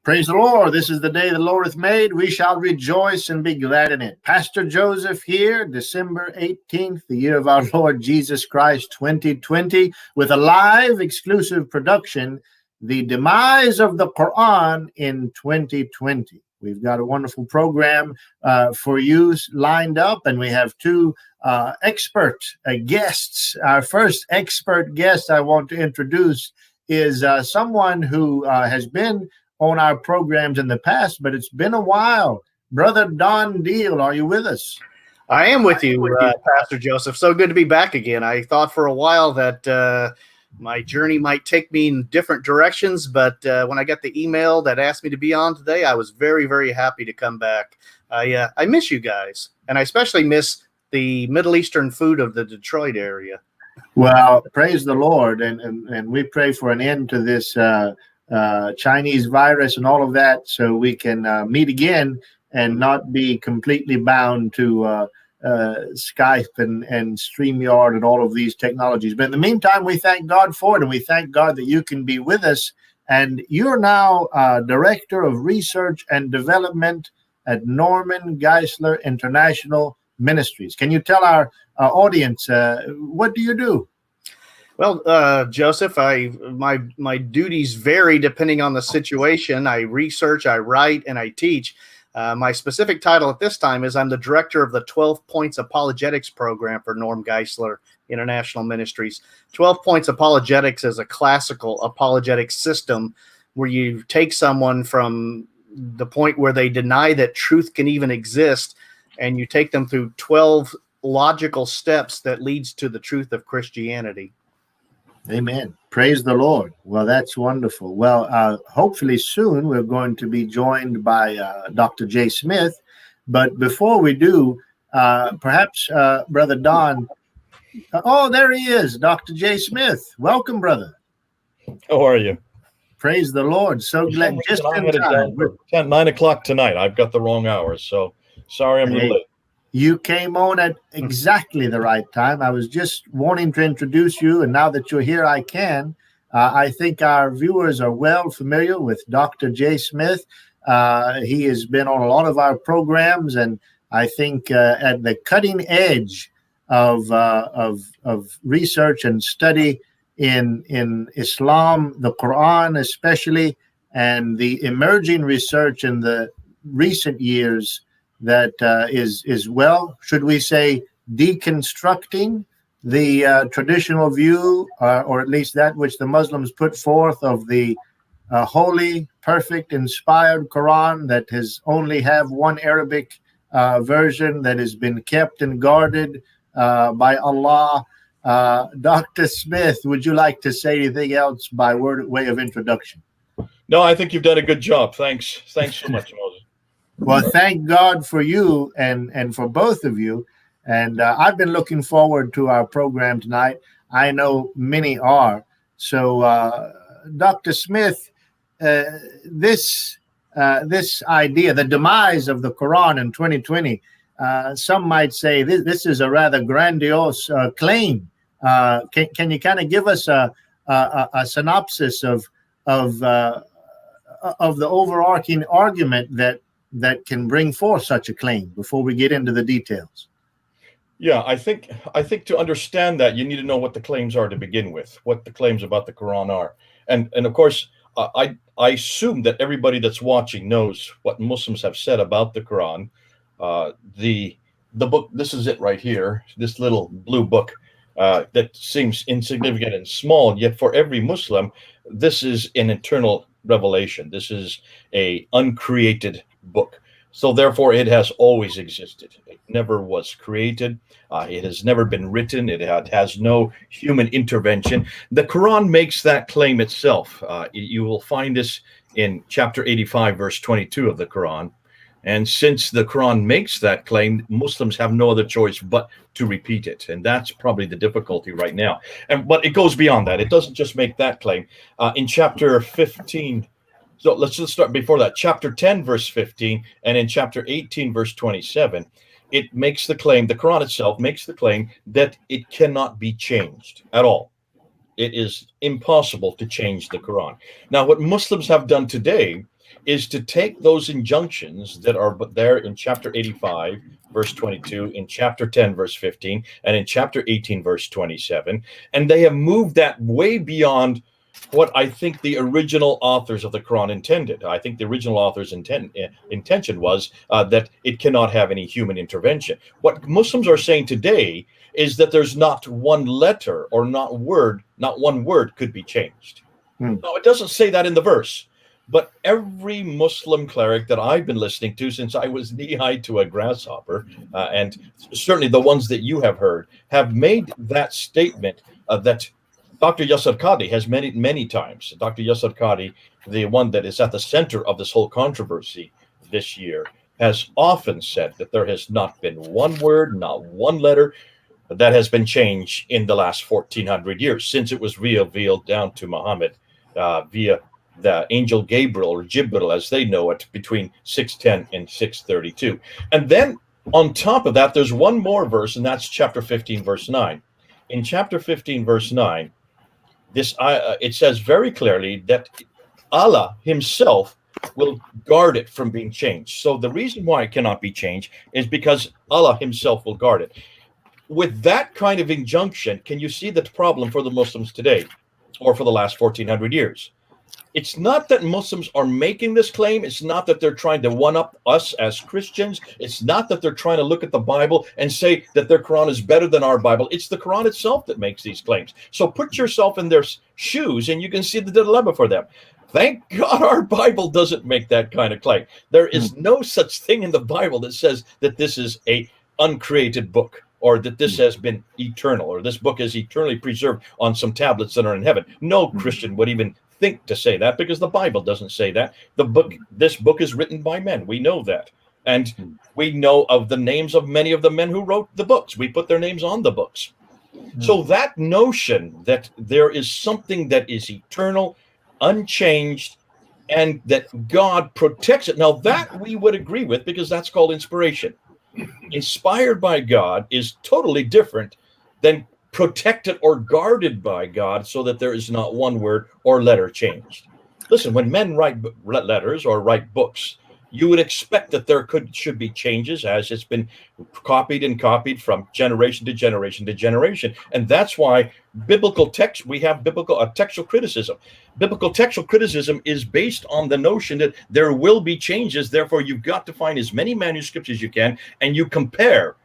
Praise the Lord. This is the day the Lord hath made. We shall rejoice and be glad in it. Pastor Joseph here, December 18th, the year of our Lord Jesus Christ, 2020, with a live exclusive production, The Demise of the Qur'an in 2020. We've got a wonderful program for you lined up, and we have two expert guests. Our first expert guest I want to introduce is someone who has been on our programs in the past, but it's been a while. Brother Don Deal, are you with us? I am with you, Pastor Joseph. So good to be back again. I thought for a while that my journey might take me in different directions, but when I got the email that asked me to be on today, I was very, very happy to come back. I miss you guys, and I especially miss the Middle Eastern food of the Detroit area. Well, praise the Lord, and we pray for an end to this Chinese virus and all of that, so we can meet again and not be completely bound to Skype and StreamYard and all of these technologies. But in the meantime, we thank God for it, and we thank God that you can be with us. And you're now Director of Research and Development at Norman Geisler International Ministries. Can you tell our audience what do you do? Well, Joseph, my duties vary depending on the situation. I research, I write, and I teach. My specific title at this time is I'm the director of the 12 Points Apologetics program for Norm Geisler International Ministries. 12 Points Apologetics is a classical apologetic system where you take someone from the point where they deny that truth can even exist, and you take them through 12 logical steps that leads to the truth of Christianity. Amen. Praise the Lord. Well, that's wonderful. Well, hopefully soon we're going to be joined by Dr. J. Smith. But before we do, perhaps Brother Don. Oh, there he is, Dr. J. Smith. Welcome, brother. How are you? Praise the Lord. So glad. Just in time. 9 o'clock tonight. I've got the wrong hours, so sorry I'm a little late. You came on at exactly the right time. I was just wanting to introduce you, and now that you're here, I can. I think our viewers are well familiar with Dr. J. Smith. He has been on a lot of our programs, and I think at the cutting edge of research and study in Islam, the Qur'an especially, and the emerging research in the recent years that is well, should we say, deconstructing the traditional view, or at least that which the Muslims put forth of the holy, perfect, inspired Quran that has only have one Arabic version that has been kept and guarded by Allah. Dr. Smith, would you like to say anything else by way of introduction? No, I think you've done a good job. Thanks so much, Moses. Well, thank God for you and for both of you. And I've been looking forward to our program tonight. I know many are. So, Dr. Smith, this idea, the demise of the Quran in 2020, some might say this is a rather grandiose claim. Can you kind of give us a synopsis of the overarching argument that can bring forth such a claim before we get into the details? Yeah, I think to understand that, you need to know what the claims are to begin with, what the claims about the Quran are. And of course, I assume that everybody that's watching knows what Muslims have said about the Quran. The book, this is it right here, this little blue book that seems insignificant and small, yet for every Muslim, this is an internal revelation. This is a uncreated book. So therefore, it has always existed. It never was created. It has never been written. It has no human intervention. The Quran makes that claim itself. You will find this in chapter 85, verse 22 of the Quran. And since the Quran makes that claim, Muslims have no other choice but to repeat it. And that's probably the difficulty right now. But it goes beyond that. It doesn't just make that claim. In chapter 15, so let's just start before that. Chapter 10, verse 15, and in chapter 18, verse 27, it makes the claim, the Quran itself makes the claim that it cannot be changed at all. It is impossible to change the Quran. Now, what Muslims have done today is to take those injunctions that are there in chapter 85, verse 22, in chapter 10, verse 15, and in chapter 18, verse 27, and they have moved that way beyond what I think the original authors of the Quran intended. I think the original author's intention was that it cannot have any human intervention. What Muslims are saying today is that there's not one letter or not one word could be changed. No, it doesn't say that in the verse. But every Muslim cleric that I've been listening to since I was knee-high to a grasshopper, and certainly the ones that you have heard, have made that statement that Dr. Yasir Qadhi has many times. Dr. Yasir Qadhi, the one that is at the center of this whole controversy this year, has often said that there has not been one word, not one letter that has been changed in the last 1400 years since it was revealed down to Muhammad via the angel Gabriel, or Jibril as they know it, between 610 and 632. And then on top of that, there's one more verse, and that's chapter 15, verse 9. In chapter 15, verse 9, it says very clearly that Allah himself will guard it from being changed. So the reason why it cannot be changed is because Allah himself will guard it. With that kind of injunction, can you see the problem for the Muslims today, or for the last 1400 years? It's not that Muslims are making this claim. It's not that they're trying to one-up us as Christians. It's not that they're trying to look at the Bible and say that their Quran is better than our Bible. It's the Quran itself that makes these claims. So put yourself in their shoes and you can see the dilemma for them. Thank God our Bible doesn't make that kind of claim. There is no such thing in the Bible that says that this is a uncreated book, or that this has been eternal, or this book is eternally preserved on some tablets that are in heaven. No Christian would even think to say that, because the Bible doesn't say that. This book is written by men. We know that. And we know of the names of many of the men who wrote the books. We put their names on the books. So that notion that there is something that is eternal, unchanged, and that God protects it. Now that we would agree with, because that's called inspiration. Inspired by God is totally different than protected or guarded by God, so that there is not one word or letter changed. Listen, when men write letters or write books, you would expect that there should be changes as it's been copied and copied from generation to generation to generation. And that's why biblical text, we have biblical textual criticism. Biblical textual criticism is based on the notion that there will be changes. Therefore, you've got to find as many manuscripts as you can, and you compare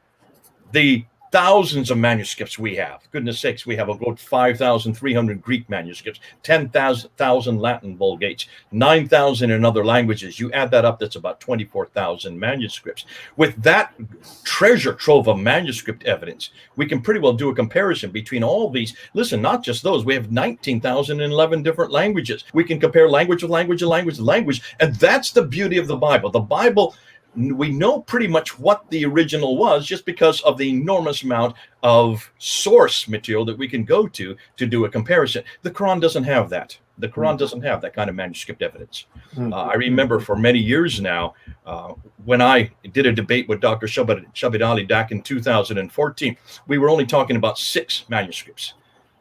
the thousands of manuscripts we have. Goodness sakes, we have about 5,300 Greek manuscripts, 10,000 Latin Vulgates, 9,000 in other languages. You add that up, that's about 24,000 manuscripts. With that treasure trove of manuscript evidence, we can pretty well do a comparison between all these. Listen, not just those. We have 19,011 different languages. We can compare language with language and language with language. And that's the beauty of the Bible. The Bible, we know pretty much what the original was just because of the enormous amount of source material that we can go to do a comparison. The Quran doesn't have that. The Quran doesn't have that kind of manuscript evidence. I remember for many years now, when I did a debate with Dr. Shabid Ali back in 2014, we were only talking about 6 manuscripts.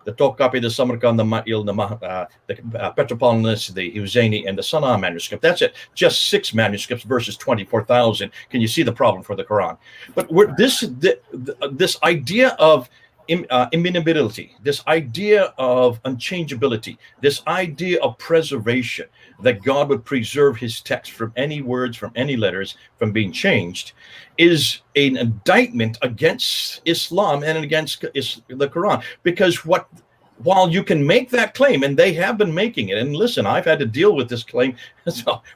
The Topkapi, the Samarkand, the Ma'il, the Petropolitanus, the Husseini, and the Sana'a manuscript. That's it. Just 6 manuscripts versus 24,000. Can you see the problem for the Quran? But this idea of immutability, this idea of unchangeability, this idea of preservation, that God would preserve his text from any words, from any letters, from being changed, is an indictment against Islam and against the Quran. Because while you can make that claim, and they have been making it, and listen, I've had to deal with this claim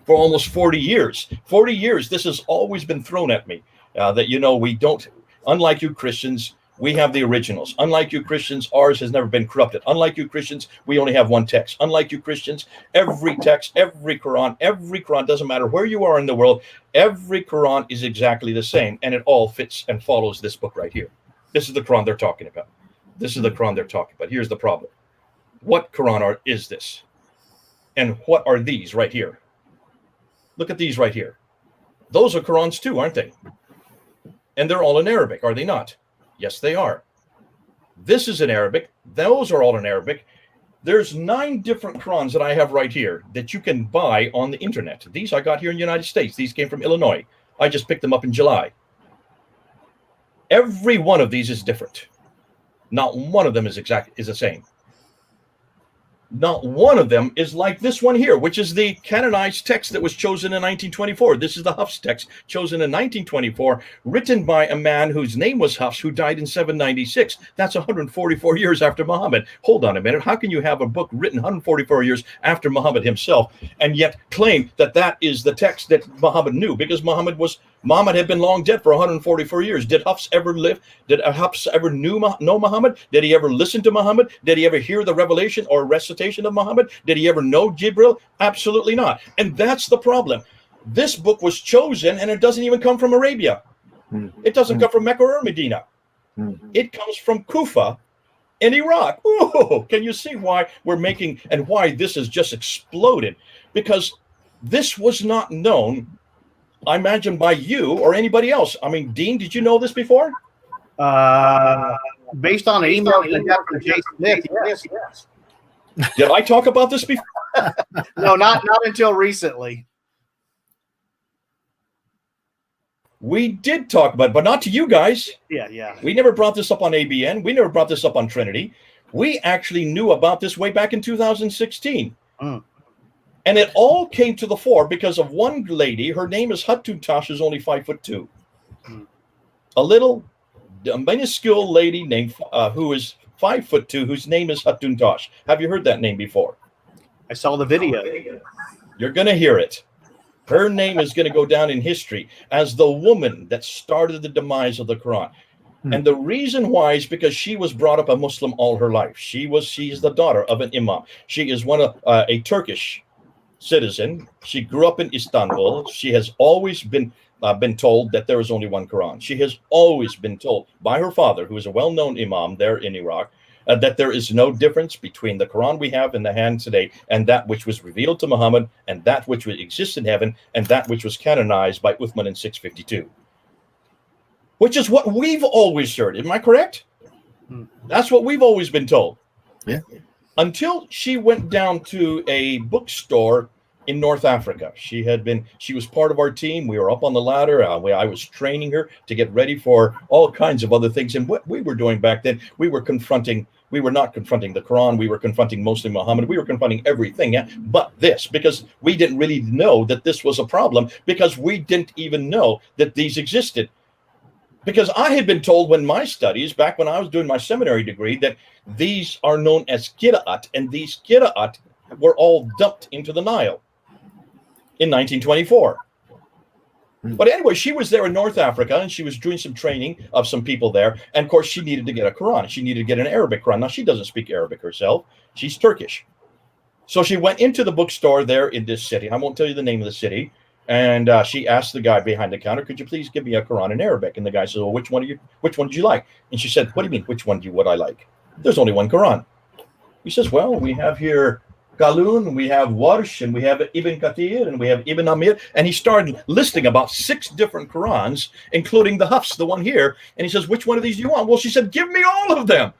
for almost 40 years. 40 years, this has always been thrown at me, that, we don't, unlike you Christians, we have the originals. Unlike you Christians, ours has never been corrupted. Unlike you Christians, we only have one text. Unlike you Christians, every text, every Quran, doesn't matter where you are in the world, every Quran is exactly the same, and it all fits and follows this book right here. This is the Quran they're talking about. This is the Quran they're talking about. Here's the problem. What Quran is this? And what are these right here? Look at these right here. Those are Qurans too, aren't they? And they're all in Arabic, are they not? Yes, they are. This is in Arabic. Those are all in Arabic. There's 9 different Qurans that I have right here that you can buy on the internet. These I got here in the United States. These came from Illinois. I just picked them up in July. Every one of these is different. Not one of them is the same. Not one of them is like this one here, which is the canonized text that was chosen in 1924. This is the Hafs text chosen in 1924, written by a man whose name was Hafs, who died in 796. That's 144 years after Muhammad. Hold on a minute. How can you have a book written 144 years after Muhammad himself and yet claim that that is the text that Muhammad knew? Because Muhammad had been long dead for 144 years. Did Hafs ever live? Did Hafs ever know Muhammad? Did he ever listen to Muhammad? Did he ever hear the revelation or recitation of Muhammad? Did he ever know Jibril? Absolutely not. And that's the problem. This book was chosen and it doesn't even come from Arabia. It doesn't come from Mecca or Medina. It comes from Kufa in Iraq. Ooh, can you see why we're making and why this has just exploded? Because this was not known, I imagine, by you or anybody else. I mean, Dean, did you know this before? Based on an email I got from Jay Smith, yes. Did I talk about this before? No, not until recently. We did talk about it, but not to you guys. Yeah. We never brought this up on ABN. We never brought this up on Trinity. We actually knew about this way back in 2016. And it all came to the fore because of one lady. Her name is Hatun Tash, is only 5'2". A little minuscule lady named who is 5'2", whose name is Hatun Tash. Have you heard that name before? I saw the video. You're going to hear it. Her name is going to go down in history as the woman that started the demise of the Quran. And the reason why is because she was brought up a Muslim all her life. She is the daughter of an imam. She is one of a Turkish citizen. She grew up in Istanbul. She has always been told that there is only one Quran. She has always been told by her father, who is a well-known imam there in Iraq, that there is no difference between the Quran we have in the hand today and that which was revealed to Muhammad and that which exists in heaven and that which was canonized by Uthman in 652. Which is what we've always heard. Am I correct? That's what we've always been told. Yeah. Until she went down to a bookstore in North Africa. She was part of our team. We were up on the ladder. I was training her to get ready for all kinds of other things. And what we were doing back then, we were not confronting the Quran. We were confronting mostly Muhammad. We were confronting everything but this, because we didn't really know that this was a problem, because we didn't even know that these existed. Because I had been told when my studies, back when I was doing my seminary degree, that these are known as Qira'at, and these Qira'at were all dumped into the Nile in 1924. But anyway, she was there in North Africa, and she was doing some training of some people there. And of course, she needed to get a Quran. She needed to get an Arabic Quran. Now, she doesn't speak Arabic herself. She's Turkish. So she went into the bookstore there in this city. I won't tell you the name of the city. And she asked the guy behind the counter, "Could you please give me a Quran in Arabic?" And the guy says, "Well, which one did you like?" And she said, "What do you mean, which one would I like? There's only one Quran." He says, "Well, we have here Qalun, we have Warsh, and we have Ibn Kathir, and we have Ibn Amir." And he started listing about 6 different Qurans, including the Hafs, the one here. And he says, "Which one of these do you want?" Well, she said, "Give me all of them."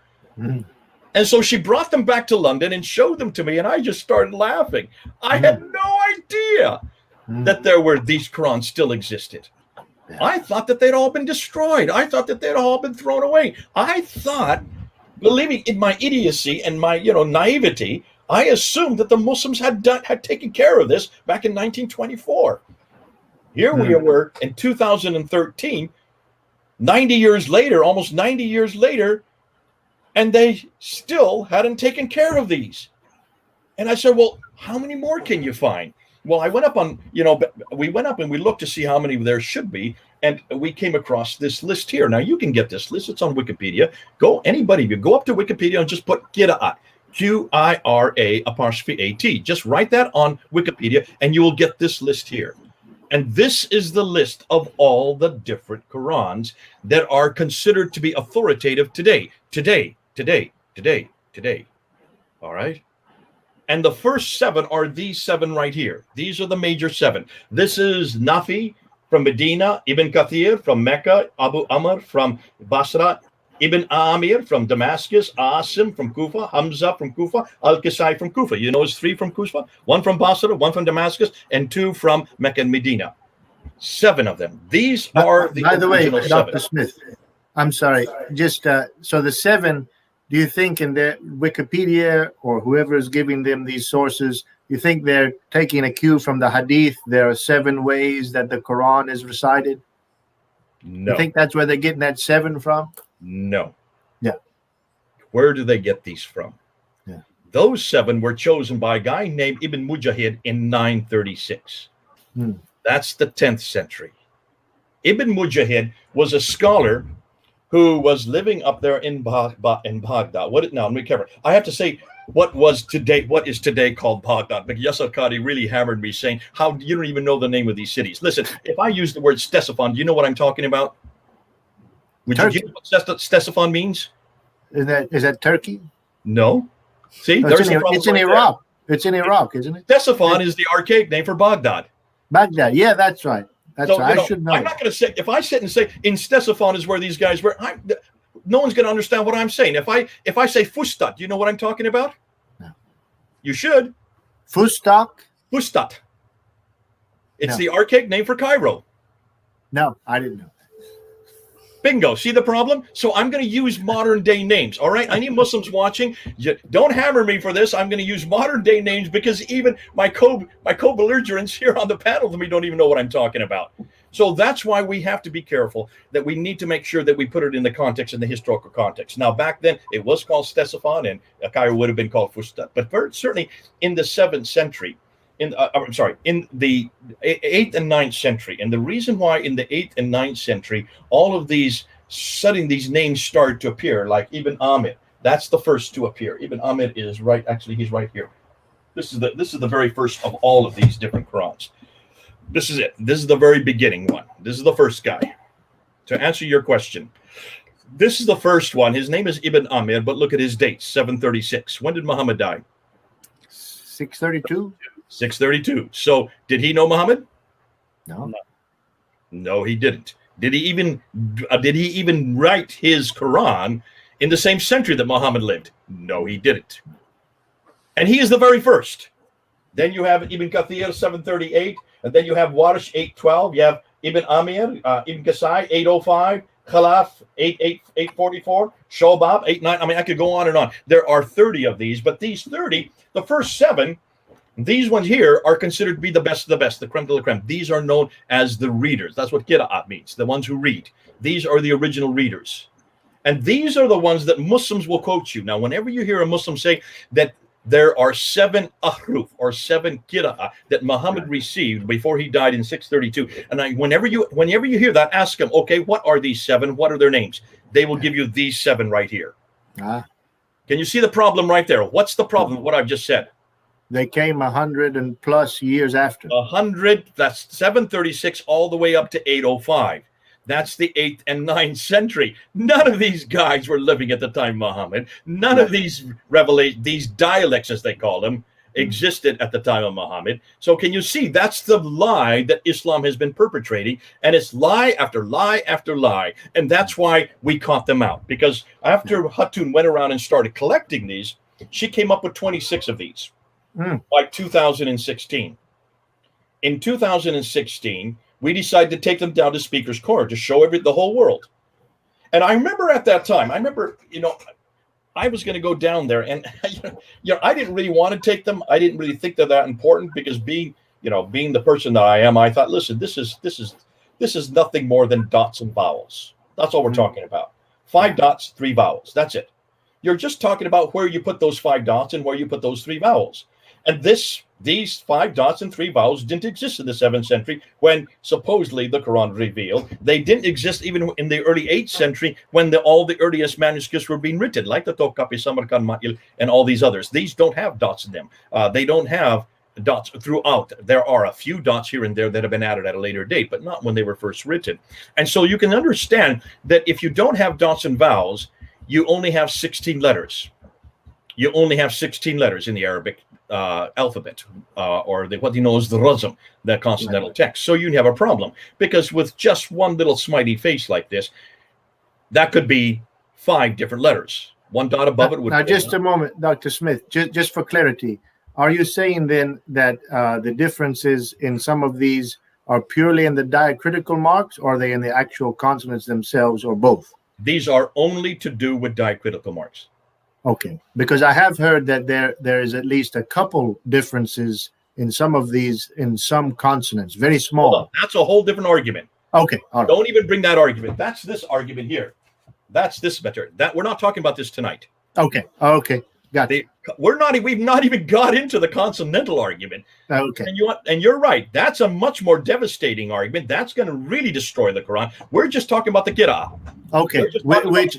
And so she brought them back to London and showed them to me, and I just started laughing. I had no idea that these Qurans still existed. I thought that they'd all been destroyed. I thought that they'd all been thrown away. I thought, believing in my idiocy and my naivety, I assumed that the Muslims had taken care of this back in 1924. Here we were in 2013, 90 years later, almost 90 years later, and they still hadn't taken care of these. And I said, well, how many more can you find? Well, I went up on, we went up and we looked to see how many there should be, and we came across this list here. Now, you can get this list. It's on Wikipedia. Anybody of you, go up to Wikipedia and just put Qira'at, Qira''A'. Just write that on Wikipedia, and you will get this list here. And this is the list of all the different Qurans that are considered to be authoritative today. All right? And the first 7 are these 7 right here. These are the major 7. This is Nafi from Medina, Ibn Kathir from Mecca, Abu Amr from Basra, Ibn Amir from Damascus, Asim from Kufa, Hamza from Kufa, Al-Kisai from Kufa. You know, it's 3 from Kufa, 1 from Basra, 1 from Damascus, and 2 from Mecca and Medina. 7 of them. These are the By the way, original Dr. 7. Smith, I'm sorry. Just so the 7. Do you think in their Wikipedia or whoever is giving them these sources, you think they're taking a cue from the Hadith? There are 7 ways that the Quran is recited. No. You think that's where they're getting that 7 from? No. Yeah. Where do they get these from? Yeah. Those 7 were chosen by a guy named Ibn Mujahid in 936. That's the 10th century. Ibn Mujahid was a scholar who was living up there in Baghdad. Now, let me cover. I have to say what is today called Baghdad, because Yasser Qadi really hammered me saying, how you don't even know the name of these cities. Listen, if I use the word Ctesiphon, do you know what I'm talking about? Would you know what Ctesiphon means? Is that Turkey? No. See, No, there's it's in Iraq. It's in Iraq, isn't it? Ctesiphon is the archaic name for Baghdad. Baghdad. Yeah, that's right. That's So, right. I should know. I'm not going to say, if I sit and say in Ctesiphon is where these guys were, no one's going to understand what I'm saying. If I say Fustat, do you know what I'm talking about? No. You should. Fustat? Fustat. It's No. the archaic name for Cairo. No, I didn't know. Bingo. See the problem? So I'm going to use modern day names. All right. Any Muslims watching, don't hammer me for this. I'm going to use modern day names because even my co-belligerents here on the panel with me don't even know what I'm talking about. So that's why we have to be careful that we need to make sure that we put it in the context, in the historical context. Now, back then it was called Ctesiphon and Cairo would have been called Fustat. But certainly in the 7th century, in the 8th and 9th century. And the reason why in the 8th and 9th century, all of these names started to appear, like Ibn Amir, that's the first to appear. Ibn Amir is right, actually, he's right here. This is the very first of all of these different Qurans. This is it. This is the very beginning one. This is the first guy. To answer your question, this is the first one. His name is Ibn Amir, but look at his date, 736. When did Muhammad die? 632? 632. So did he know Muhammad? No. No, he didn't. Did he even write his Quran in the same century that Muhammad lived? No, he didn't. And he is the very first. Then you have Ibn Kathir, 738, and then you have Warish, 812. You have Ibn Amir, Ibn Qasai, 805, Khalaf, 844, Shobab, 89. I mean, I could go on and on. There are 30 of these, but these 30, the first 7, these ones here are considered to be the best of the best, the creme de la creme. These are known as the readers. That's what Qira'at means, the ones who read. These are the original readers. And these are the ones that Muslims will quote you. Now, whenever you hear a Muslim say that there are 7 ahruf or 7 qira'ah that Muhammad received before he died in 632, and whenever you hear that, ask them, okay, what are these 7? What are their names? They will give you these 7 right here. Can you see the problem right there? What's the problem with what I've just said? They came 100 and plus years after. 100, that's 736 all the way up to 805. That's the 8th and 9th century. None of these guys were living at the time Muhammad. None of these these dialects, as they call them, existed at the time of Muhammad. So can you see that's the lie that Islam has been perpetrating, and it's lie after lie after lie. And that's why we caught them out, because after Hatun went around and started collecting these, she came up with 26 of these by 2016. In 2016, we decided to take them down to Speaker's Corner to show the whole world. And I remember at that time, I was going to go down there, and I didn't really want to take them. I didn't really think they're that important, because being the person that I am, I thought, listen, this is nothing more than dots and vowels. That's all we're talking about. 5 dots, 3 vowels. That's it. You're just talking about where you put those 5 dots and where you put those 3 vowels. And these 5 dots and 3 vowels didn't exist in the 7th century when supposedly the Quran revealed. They didn't exist even in the early 8th century when all the earliest manuscripts were being written, like the Topkapi, Samarkand, Ma'il, and all these others. These don't have dots in them. They don't have dots throughout. There are a few dots here and there that have been added at a later date, but not when they were first written. And so you can understand that if you don't have dots and vowels, you only have 16 letters. You only have 16 letters in the Arabic alphabet, or what you know as the razm, the consonantal text. So you have a problem, because with just one little smiley face like this, that could be 5 different letters. One dot above it would now be just a moment, Dr. Smith, just for clarity, are you saying then that the differences in some of these are purely in the diacritical marks, or are they in the actual consonants themselves, or both? These are only to do with diacritical marks. Okay, because I have heard that there is at least a couple differences in some of these, in some consonants, very small. That's a whole different argument. Okay, all right. Don't even bring that argument. That's this argument here. That's this matter. That we're not talking about this tonight. Okay, got it. We've not even got into the consonantal argument. Okay. And you're right. That's a much more devastating argument. That's going to really destroy the Quran. We're just talking about the Qira'ah. Okay, which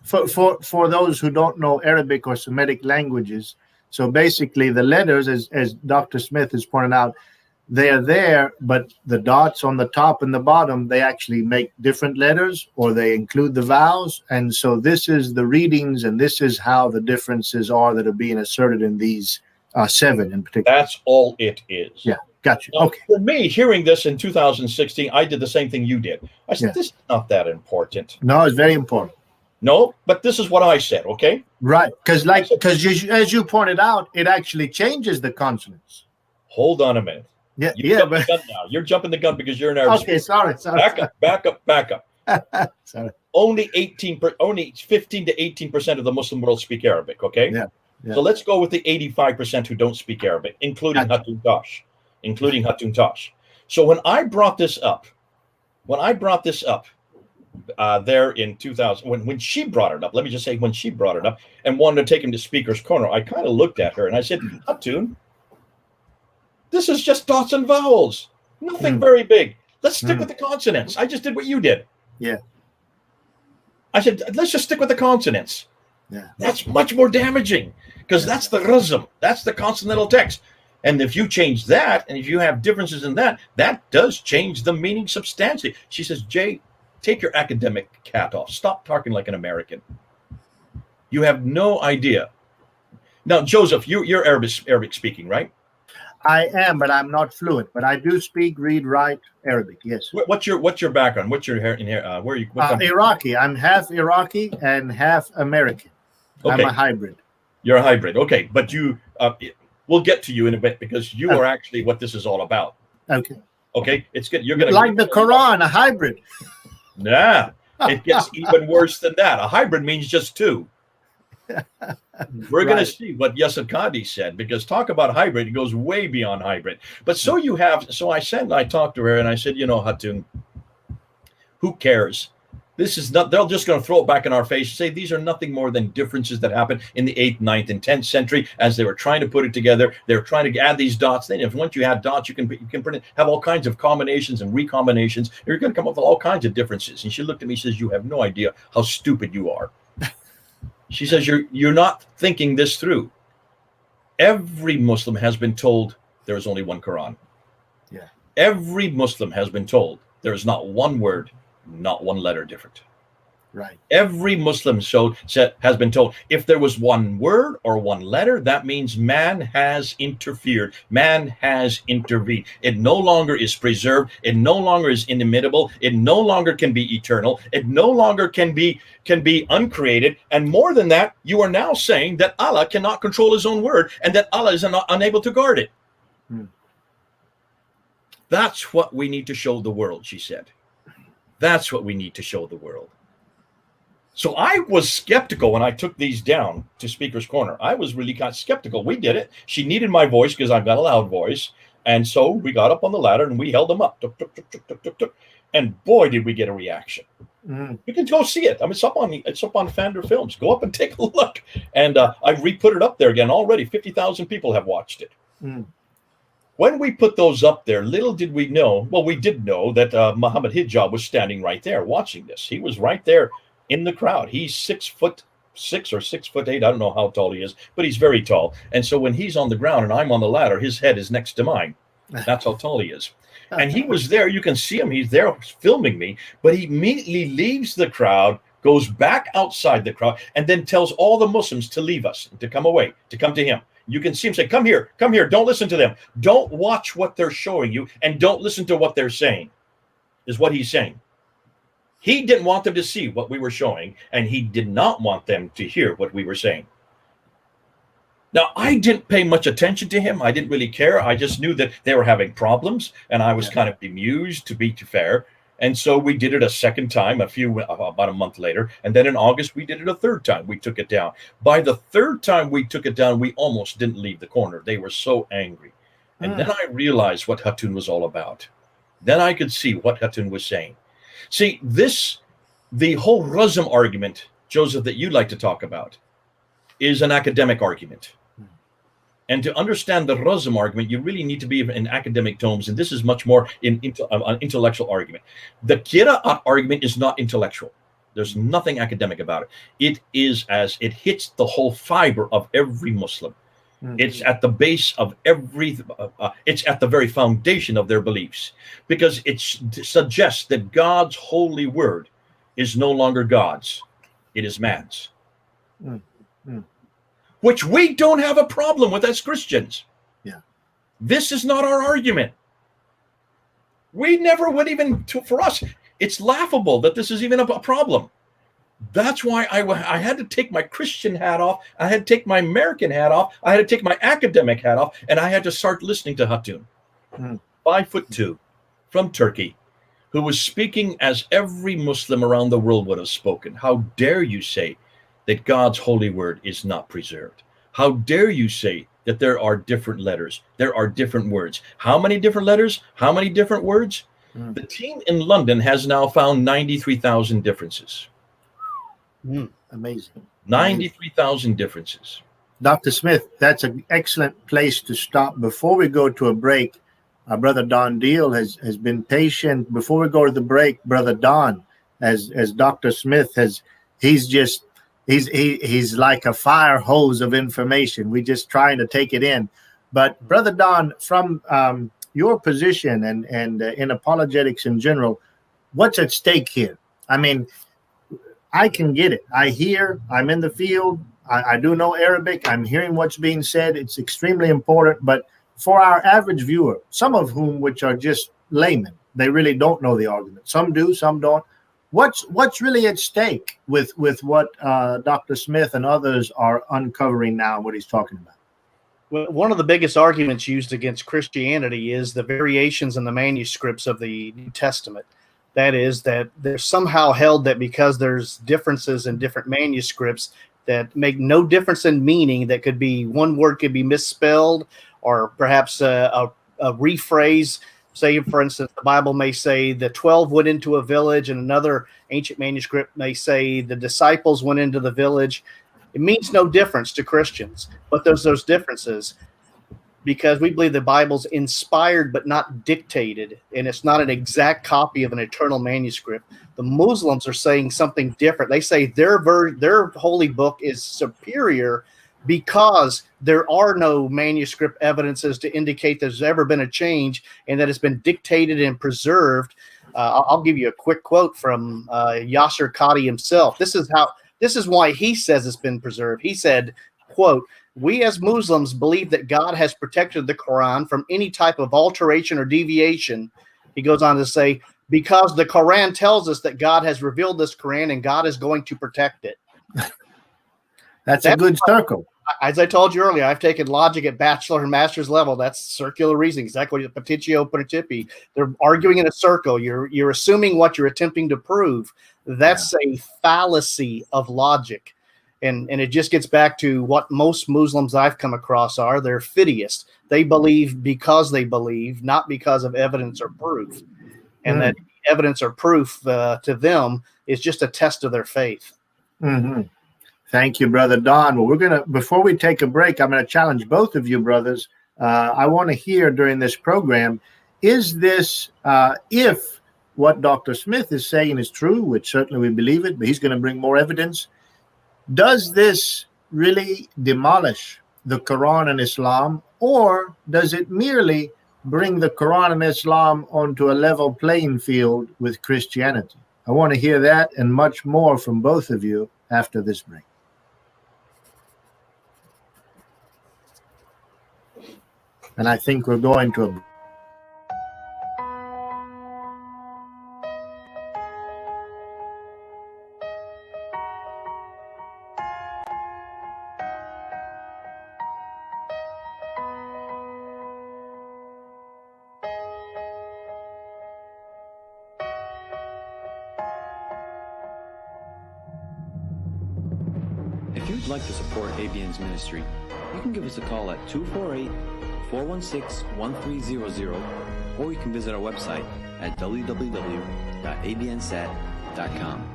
for those who don't know Arabic or Semitic languages, so basically the letters, as Dr. Smith has pointed out, they are there, but the dots on the top and the bottom, they actually make different letters, or they include the vowels. And so this is the readings, and this is how the differences are that are being asserted in these 7 in particular. That's all it is. Yeah, got you. Now, okay. For me, hearing this in 2016, I did the same thing you did. I said, This is not that important. No, it's very important. No, but this is what I said, okay? Right, because as you pointed out, it actually changes the consonants. Hold on a minute. Yeah, but now. You're jumping the gun because you're an Arab. Okay, sorry. Back up. Sorry. Only 15 to 18% of the Muslim world speak Arabic, okay? Yeah. So let's go with the 85% who don't speak Arabic, including Hatun Tosh. So when I brought this up there in 2000, when she brought it up, let me just say when she brought it up and wanted to take him to Speaker's Corner, I kind of looked at her and I said, Hatun, this is just dots and vowels. Nothing very big. Let's stick with the consonants. I just did what you did. Yeah. I said, let's just stick with the consonants. Yeah. That's much more damaging because that's the razm. That's the consonantal text. And if you change that, and if you have differences in that, that does change the meaning substantially. She says, Jay, take your academic hat off. Stop talking like an American. You have no idea. Now, Joseph, you're Arabic speaking, right? I am, but I'm not fluent. But I do speak, read, write Arabic. Yes. What's your background? What's your hair in here? Where are you? Iraqi. I'm half Iraqi and half American. Okay. I'm a hybrid. You're a hybrid. Okay, but you. We'll get to you in a bit because you are actually what this is all about. Okay. Okay, it's good. You're gonna like the Quran, a hybrid. Nah, it gets even worse than that. A hybrid means just 2. We're going to see what Yasser Qadi said, because talk about hybrid, it goes way beyond hybrid. But so I talked to her and I said, Hatun, who cares? This is not, they're just going to throw it back in our face and say these are nothing more than differences that happened in the 8th, 9th, and 10th century as they were trying to put it together. They were trying to add these dots. Then if once you add dots, you can have all kinds of combinations and recombinations. You're going to come up with all kinds of differences. And she looked at me and says, you have no idea how stupid you are. She says, you're not thinking this through. Every Muslim has been told there is only one Quran. Yeah. Every Muslim has been told there is not one word, not one letter different. Right. Every Muslim has been told if there was one word or one letter, that means man has interfered. Man has intervened. It no longer is preserved. It no longer is inimitable. It no longer can be eternal. It no longer can be uncreated. And more than that, you are now saying that Allah cannot control his own word and that Allah is unable to guard it. That's what we need to show the world, she said. That's what we need to show the world. So I was skeptical when I took these down to Speaker's Corner. I was really kind of skeptical. We did it. She needed my voice because I've got a loud voice. And so we got up on the ladder and we held them up. Tuk, tuk, tuk, tuk, tuk, tuk, tuk. And boy, did we get a reaction. You can go see it. I mean, it's up on Fander Films. Go up and take a look. And I've re-put it up there again already. 50,000 people have watched it. When we put those up there, little did we know, well, we did know that Muhammad Hijab was standing right there watching this. He was right there in the crowd. He's 6'6" or 6'8". I don't know how tall he is, but he's very tall. And so when he's on the ground and I'm on the ladder, his head is next to mine. That's how tall he is. And he was there. You can see him. He's there filming me, but he immediately leaves the crowd, goes back outside the crowd, and then tells all the Muslims to leave us, to come away, to come to him. You can see him say, come here, don't listen to them. Don't watch what they're showing you and don't listen to what they're saying, is what he's saying. He didn't want them to see what we were showing, and he did not want them to hear what we were saying. Now, I didn't pay much attention to him. I didn't really care. I just knew that they were having problems, and I was kind of bemused, to be fair. And so we did it a second time, about a month later. And then in August, we did it a third time. We took it down. By the third time we took it down, we almost didn't leave the corner. They were so angry. And then I realized what Hatun was all about. Then I could see what Hatun was saying. See, the whole Razm argument, Joseph, that you like to talk about, is an academic argument. And to understand the Razm argument, you really need to be in academic tomes, and this is much more an intellectual argument. The Qira'at argument is not intellectual. There's nothing academic about it. It is as it hits the whole fiber of every Muslim. It's at the base of it's at the very foundation of their beliefs, because it suggests that God's holy word is no longer God's, it is man's. Which we don't have a problem with as Christians. Yeah. This is not our argument. We never would even, for us, it's laughable that this is even a problem. That's why I had to take my Christian hat off. I had to take my American hat off. I had to take my academic hat off, and I had to start listening to Hatun, 5'2", from Turkey, who was speaking as every Muslim around the world would have spoken. How dare you say that God's holy word is not preserved? How dare you say that there are different letters, there are different words? How many different letters? How many different words? The team in London has now found 93,000 differences. Amazing. 93,000 differences. Dr. Smith, that's an excellent place to stop. Before we go to a break, our brother Don Deal has been patient. Before we go to the break, brother Don, as Dr. Smith he's like a fire hose of information. We're just trying to take it in. But brother Don, from your position and in apologetics in general, what's at stake here? I mean, I can get it. I'm in the field. I do know Arabic. I'm hearing what's being said. It's extremely important. But for our average viewer, some of whom which are just laymen, they really don't know the argument. Some do, some don't. What's really at stake with what Dr. Smith and others are uncovering now, what he's talking about? Well, one of the biggest arguments used against Christianity is the variations in the manuscripts of the New Testament. That is, that they're somehow held that because there's differences in different manuscripts that make no difference in meaning, that could be one word could be misspelled, or perhaps a rephrase. Say, for instance, the Bible may say the 12 went into a village, and another ancient manuscript may say the disciples went into the village. It means no difference to Christians, but there's those differences because we believe the Bible's inspired but not dictated, and it's not an exact copy of an eternal manuscript. The Muslims are saying something different. They say their holy book is superior because there are no manuscript evidences to indicate there's ever been a change and that it's been dictated and preserved. I'll give you a quick quote from Yasser Qadi himself. This is why he says it's been preserved. He said, quote, "We as Muslims believe that God has protected the Quran from any type of alteration or deviation." He goes on to say, "Because the Quran tells us that God has revealed this Quran and God is going to protect it." That's a good circle. As I told you earlier, I've taken logic at bachelor and master's level. That's circular reasoning, exactly what petitio principii. They're arguing in a circle. You're assuming what you're attempting to prove. That's a fallacy of logic. And it just gets back to what most Muslims I've come across are. They're fideists. They believe because they believe, not because of evidence or proof. And that evidence or proof to them is just a test of their faith. Mm-hmm. Thank you, Brother Don. Well, before we take a break, I'm going to challenge both of you, brothers. I want to hear during this program, is this, if what Dr. Smith is saying is true, which certainly we believe it, but he's going to bring more evidence, does this really demolish the Quran and Islam, or does it merely bring the Quran and Islam onto a level playing field with Christianity? I want to hear that and much more from both of you after this break. And I think we're going to you'd like to support ABN's ministry, you can give us a call at 248-416-1300, or you can visit our website at www.abnsat.com.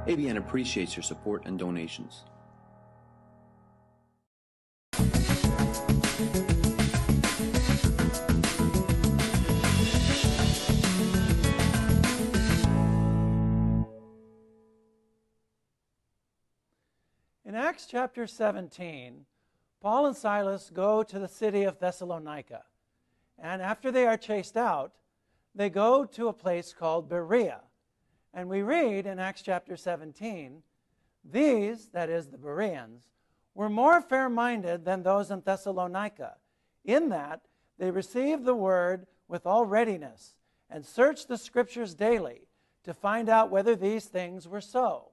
ABN appreciates your support and donations. In Acts chapter 17, Paul and Silas go to the city of Thessalonica, and after they are chased out, they go to a place called Berea. And we read in Acts chapter 17, these, that is the Bereans, were more fair-minded than those in Thessalonica, in that they received the word with all readiness and searched the Scriptures daily to find out whether these things were so.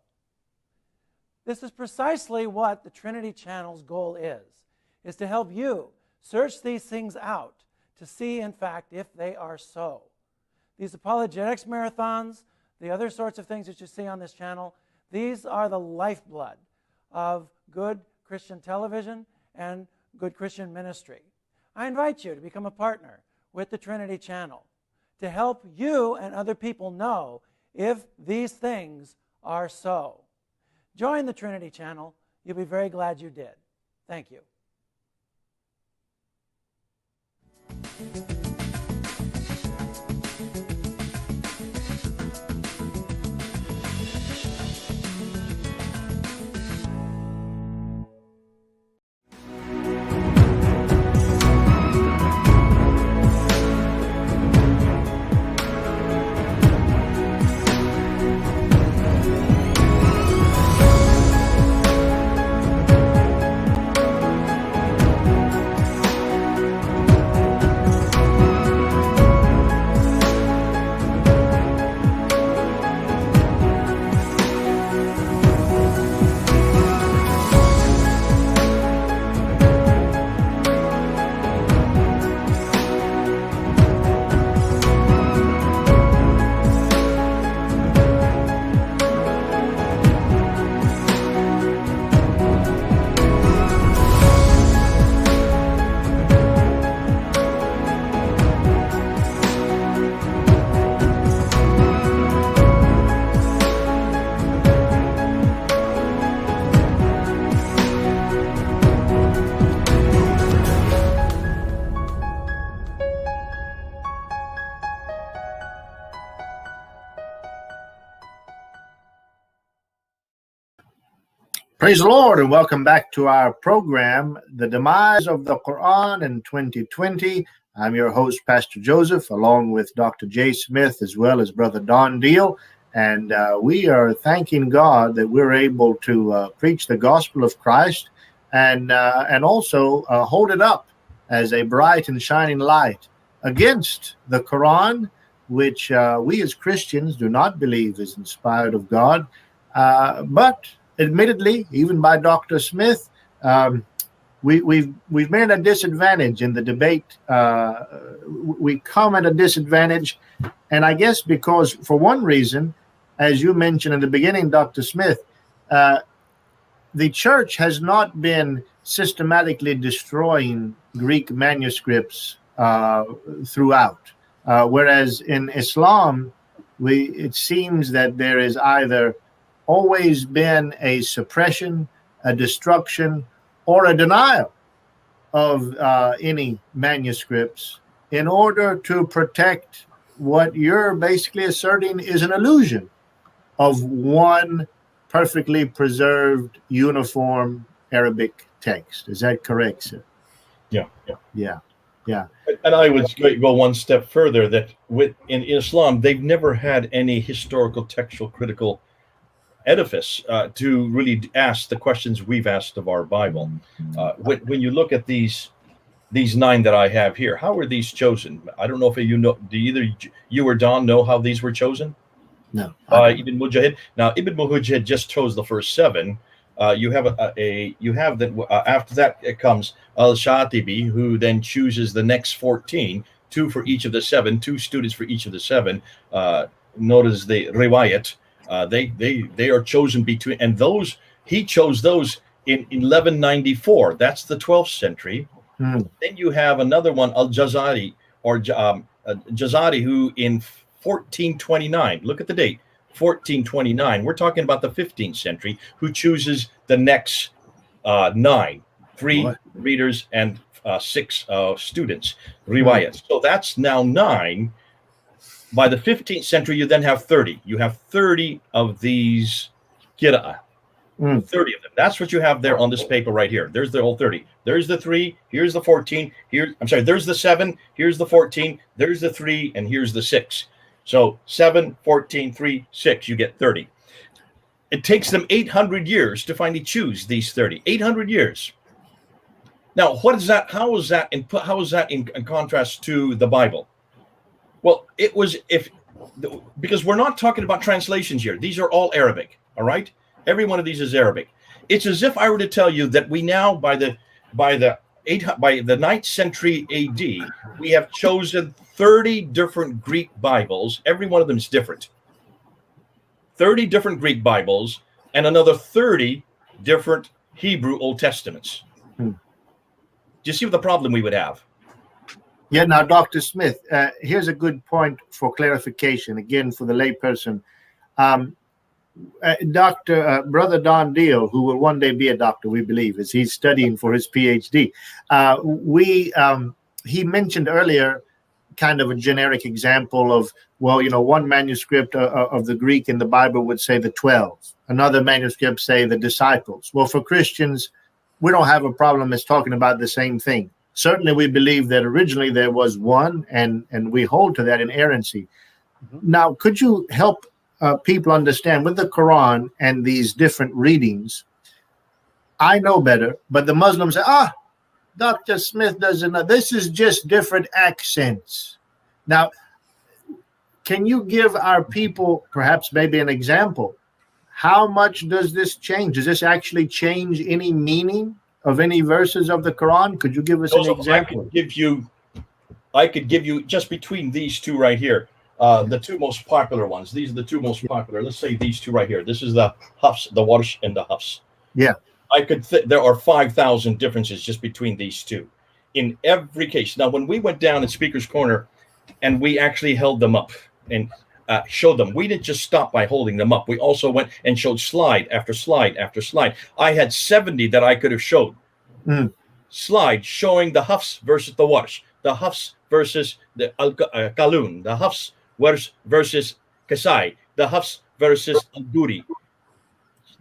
This is precisely what the Trinity Channel's goal is to help you search these things out to see, in fact, if they are so. These apologetics marathons, the other sorts of things that you see on this channel, these are the lifeblood of good Christian television and good Christian ministry. I invite you to become a partner with the Trinity Channel to help you and other people know if these things are so. Join the Trinity Channel. You'll be very glad you did. Thank you. Praise the Lord and welcome back to our program, The Demise of the Qur'an in 2020. I'm your host, Pastor Joseph, along with Dr. Jay Smith, as well as Brother Don Deal. And we are thanking God that we're able to preach the gospel of Christ and also hold it up as a bright and shining light against the Qur'an, which we as Christians do not believe is inspired of God. But admittedly, even by Dr. Smith, we've been at a disadvantage in the debate. We come at a disadvantage, and I guess because, for one reason, as you mentioned in the beginning, Dr. Smith, the church has not been systematically destroying Greek manuscripts throughout, whereas in Islam, it seems that there is either always been a suppression, a destruction, or a denial of any manuscripts in order to protect what you're basically asserting is an illusion of one perfectly preserved, uniform Arabic text. Is that correct, sir? Yeah. And I would go one step further, that in Islam, they've never had any historical, textual, critical edifice to really ask the questions we've asked of our Bible. When you look at these 9 that I have here, how were these chosen? I don't know if you know. Do either you or Don know how these were chosen? No. By Ibn Mujahid. Now, Ibn Mujahid just chose the first 7. You have after that it comes Al-Shatibi, who then chooses the next 14, 2 for each of the 7, 2 students for each of the 7. Notice the riwayat. They are chosen between, and those he chose those in 1194. That's the 12th century. Then you have another one, Al-Jazari, or Jazari, who in 1429, look at the date, 1429, we're talking about the 15th century, who chooses the next 9, 3 readers and 6 students, riwayats. So that's now 9. By the 15th century, you then have 30. You have 30 of these qira'ah. 30 of them. That's what you have there on this paper right here. There's the whole 30. There's the 3. Here's the 14. There's the 7. Here's the 14. There's the 3. And here's the 6. So 7, 14, 3, 6. You get 30. It takes them 800 years to finally choose these 30. 800 years. Now, what is that? How is that in contrast to the Bible? Well, it was because we're not talking about translations here. These are all Arabic. All right. Every one of these is Arabic. It's as if I were to tell you that we now, by the 9th century AD, we have chosen 30 different Greek Bibles. Every one of them is different. 30 different Greek Bibles and another 30 different Hebrew Old Testaments. Do you see what the problem we would have? Yeah. Now, Dr. Smith, here's a good point for clarification, again, for the layperson. Brother Don Deal, who will one day be a doctor, we believe, as he's studying for his PhD. He mentioned earlier kind of a generic example of, well, one manuscript of the Greek in the Bible would say the 12. Another manuscript say the disciples. Well, for Christians, we don't have a problem as talking about the same thing. Certainly, we believe that originally there was one, and we hold to that inerrancy. Now, could you help people understand with the Quran and these different readings? I know better, but the Muslims say, Dr. Smith doesn't know. This is just different accents. Now, can you give our people perhaps maybe an example? How much does this change? Does this actually change any meaning of any verses of the Quran? Could you give us an example? I could give you just between these two right here. The two most popular ones. These are the two most popular. Let's say these two right here. This is the Hafs, the Warsh, and the Hafs. Yeah. There are 5,000 differences just between these two in every case. Now, when we went down in Speaker's Corner and we actually held them up and showed them, we didn't just stop by holding them up. We also went and showed slide after slide after slide. I had 70 that I could have showed. Slide showing the Hafs versus the Warsh, the Hafs versus the Qalun, the Hafs versus Kasai, the Hafs versus Al-Duri.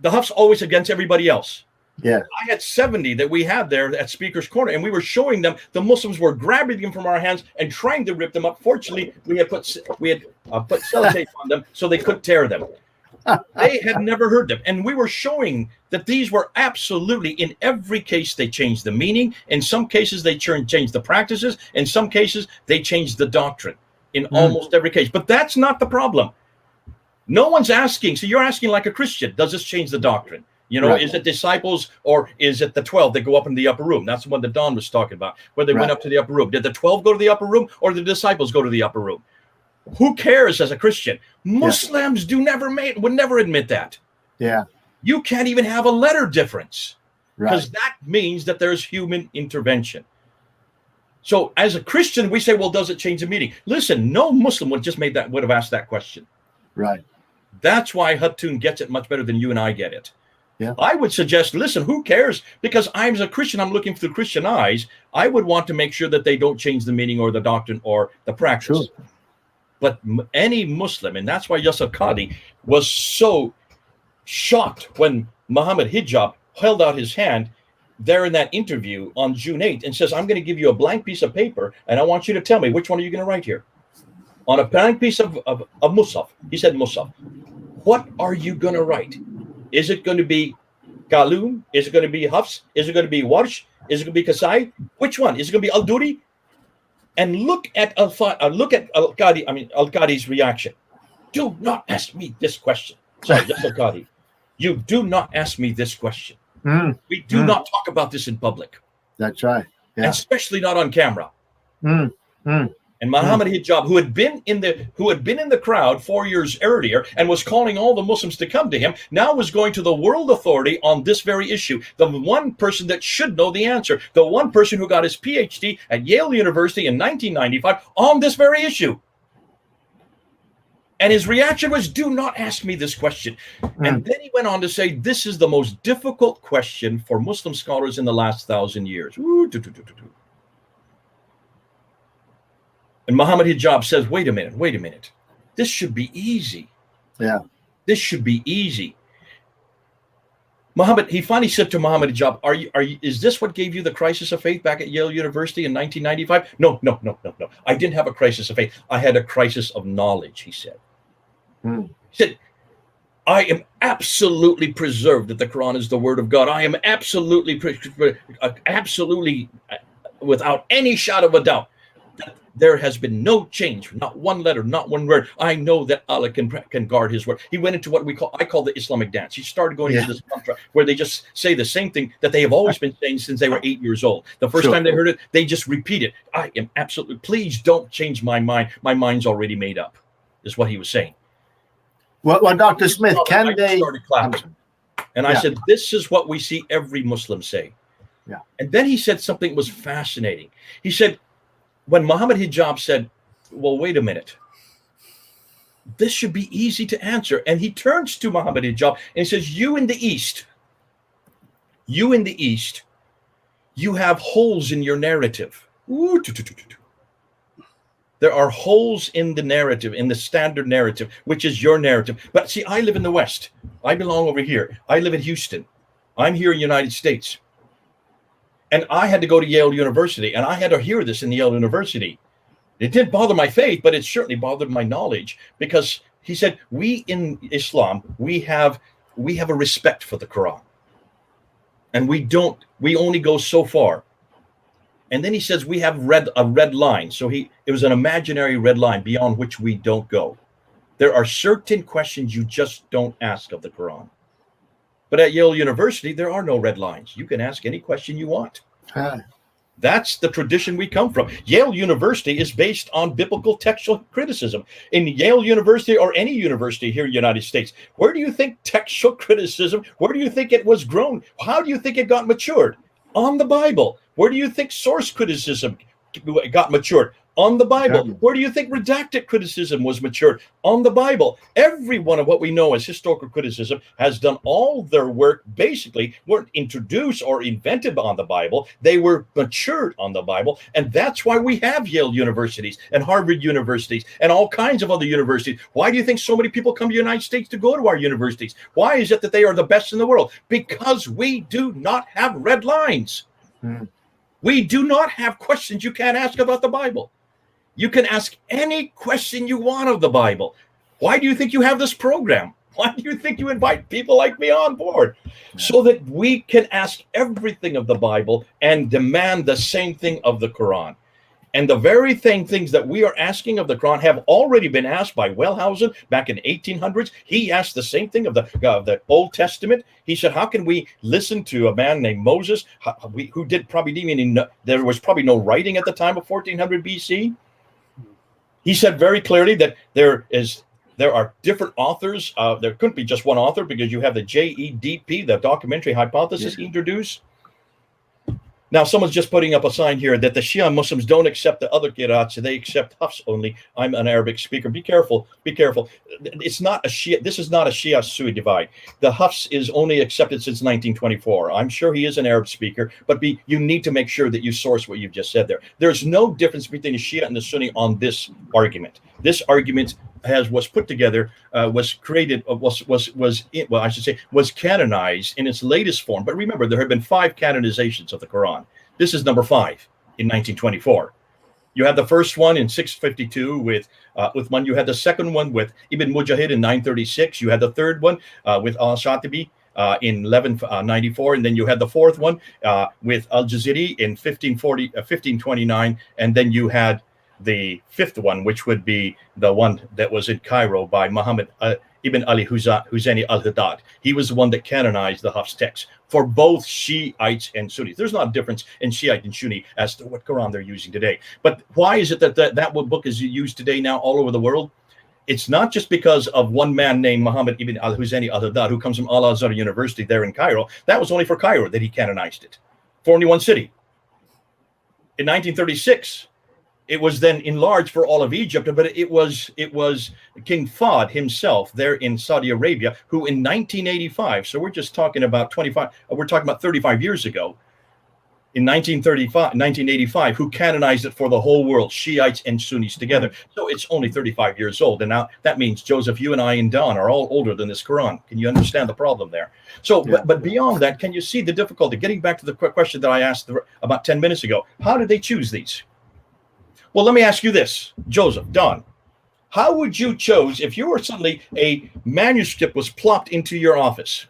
The Hafs always against everybody else. Yeah. I had 70 that we had there at Speaker's Corner, and we were showing them. The Muslims were grabbing them from our hands and trying to rip them up. Fortunately, we had put sellotape on them so they couldn't tear them. They had never heard them. And we were showing that these were absolutely, in every case, they changed the meaning. In some cases, they changed the practices. In some cases, they changed the doctrine. In almost every case. But that's not the problem. No one's asking. So you're asking like a Christian, does this change the doctrine? Right. Is it disciples or is it the 12 that go up in the upper room? That's the one that Don was talking about, where they went up to the upper room. Did the 12 go to the upper room or the disciples go to the upper room? Who cares as a Christian? Muslims would never admit that. Yeah. You can't even have a letter difference because that means that there's human intervention. So as a Christian, we say, well, does it change the meaning? Listen, no Muslim would have asked that question. Right. That's why Hatun gets it much better than you and I get it. Yeah. I would suggest, listen, who cares? Because I'm as a Christian, I'm looking through Christian eyes. I would want to make sure that they don't change the meaning or the doctrine or the practice. Sure. But any Muslim, and that's why Yusuf Qadi was so shocked when Muhammad Hijab held out his hand there in that interview on June 8th and says, I'm going to give you a blank piece of paper and I want you to tell me which one are you going to write here? On a blank piece of Musaf. He said Musaf. What are you going to write? Is it going to be Qalun? Is it going to be Hafs? Is it going to be Warsh? Is it going to be Kasai? Which one? Is it going to be Al-Duri? And look at Al-Qadi's reaction. Do not ask me this question. Sorry, that's Al-Qadi. You do not ask me this question. We do not talk about this in public. That's right. Yeah. Especially not on camera. And Muhammad Hijab, who had been in the crowd 4 years earlier and was calling all the Muslims to come to him, now was going to the world authority on this very issue. The one person that should know the answer, the one person who got his PhD at Yale University in 1995 on this very issue. And his reaction was, do not ask me this question. And then he went on to say, this is the most difficult question for Muslim scholars in the last 1,000 years. And Muhammad Hijab says, wait a minute. This should be easy. Yeah. This should be easy. He finally said to Muhammad Hijab, is this what gave you the crisis of faith back at Yale University in 1995? No. I didn't have a crisis of faith. I had a crisis of knowledge, he said. He said, I am absolutely preserved that the Quran is the word of God. I am absolutely without any shadow of a doubt, there has been no change, not one letter, not one word. I know that Allah can guard his word. He went into what I call the Islamic dance. He started going into this mantra where they just say the same thing that they have always been saying since they were 8 years old. The first time they heard it, they just repeat it. I am absolutely, please don't change my mind. My mind's already made up, is what he was saying. Well, Dr. Smith, can they? Started clapping. And I said, this is what we see every Muslim say. Yeah. And then he said something that was fascinating. He said, when Muhammad Hijab said, well, wait a minute, this should be easy to answer. And he turns to Muhammad Hijab and he says, you in the East, you have holes in your narrative. There are holes in the narrative, in the standard narrative, which is your narrative. But see, I live in the West. I belong over here. I live in Houston. I'm here in the United States. And I had to go to Yale University, and I had to hear this in Yale University. It didn't bother my faith, but it certainly bothered my knowledge, because he said, we in Islam, we have a respect for the Quran. And we only go so far. And then he says, we have a red line. So it was an imaginary red line beyond which we don't go. There are certain questions you just don't ask of the Quran. But at Yale University, there are no red lines. You can ask any question you want. That's the tradition we come from. Yale University is based on biblical textual criticism. In Yale University or any university here in the United States, where do you think textual criticism, where do you think it was grown? How do you think it got matured? On the Bible. Where do you think source criticism got matured? On the Bible. Where do you think redacted criticism was matured? On the Bible. Every one of what we know as historical criticism has done all their work, basically weren't introduced or invented on the Bible. They were matured on the Bible. And that's why we have Yale universities and Harvard universities and all kinds of other universities. Why do you think so many people come to the United States to go to our universities? Why is it that they are the best in the world? Because we do not have red lines. We do not have questions you can't ask about the Bible. You can ask any question you want of the Bible. Why do you think you have this program? Why do you think you invite people like me on board? So that we can ask everything of the Bible and demand the same thing of the Quran. And the very things that we are asking of the Quran have already been asked by Wellhausen back in 1800s. He asked the same thing of the Old Testament. He said, how can we listen to a man named Moses who there was probably no writing at the time of 1400 BC? He said very clearly that there are different authors. There couldn't be just one author, because you have the JEDP, the documentary hypothesis, introduced. Now, someone's just putting up a sign here that the Shia Muslims don't accept the other qira'ats, they accept Hafs only. I'm an Arabic speaker. Be careful. Be careful. It's not a Shia. This is not a Shia-Sunni divide. The Hafs is only accepted since 1924. I'm sure he is an Arab speaker, but you need to make sure that you source what you've just said there. There's no difference between the Shia and the Sunni on this argument. This argument was put together, was created, was canonized in its latest form. But remember, there have been 5 canonizations of the Quran. This is number 5 in 1924. You had the first one in 652 with Uthman. You had the second one with Ibn Mujahid in 936. You had the third one with al-Shatibi in 1194, and then you had the fourth one with al-Jaziri in 1529, and then you had the fifth one, which would be the one that was in Cairo by Muhammad ibn Ali Husseini al-Haddad. He was the one that canonized the Hafs text for both Shiites and Sunnis. There's not a difference in Shiite and Sunni as to what Quran they're using today. But why is it that that book is used today now all over the world? It's not just because of one man named Muhammad ibn al-Husseini al-Haddad, who comes from Al-Azhar University there in Cairo. That was only for Cairo that he canonized it, for only one city. In 1936, it was then enlarged for all of Egypt, but it was King Fahd himself there in Saudi Arabia, who in 1985, so we're just talking about 35 years ago, in 1985, who canonized it for the whole world, Shiites and Sunnis together. So it's only 35 years old. And now that means, Joseph, you and I and Don are all older than this Quran. Can you understand the problem there? So, yeah. but beyond that, can you see the difficulty? Getting back to the question that I asked about 10 minutes ago, how did they choose these? Well, let me ask you this, Joseph, Don. How would you choose if you were suddenly a manuscript was plopped into your office,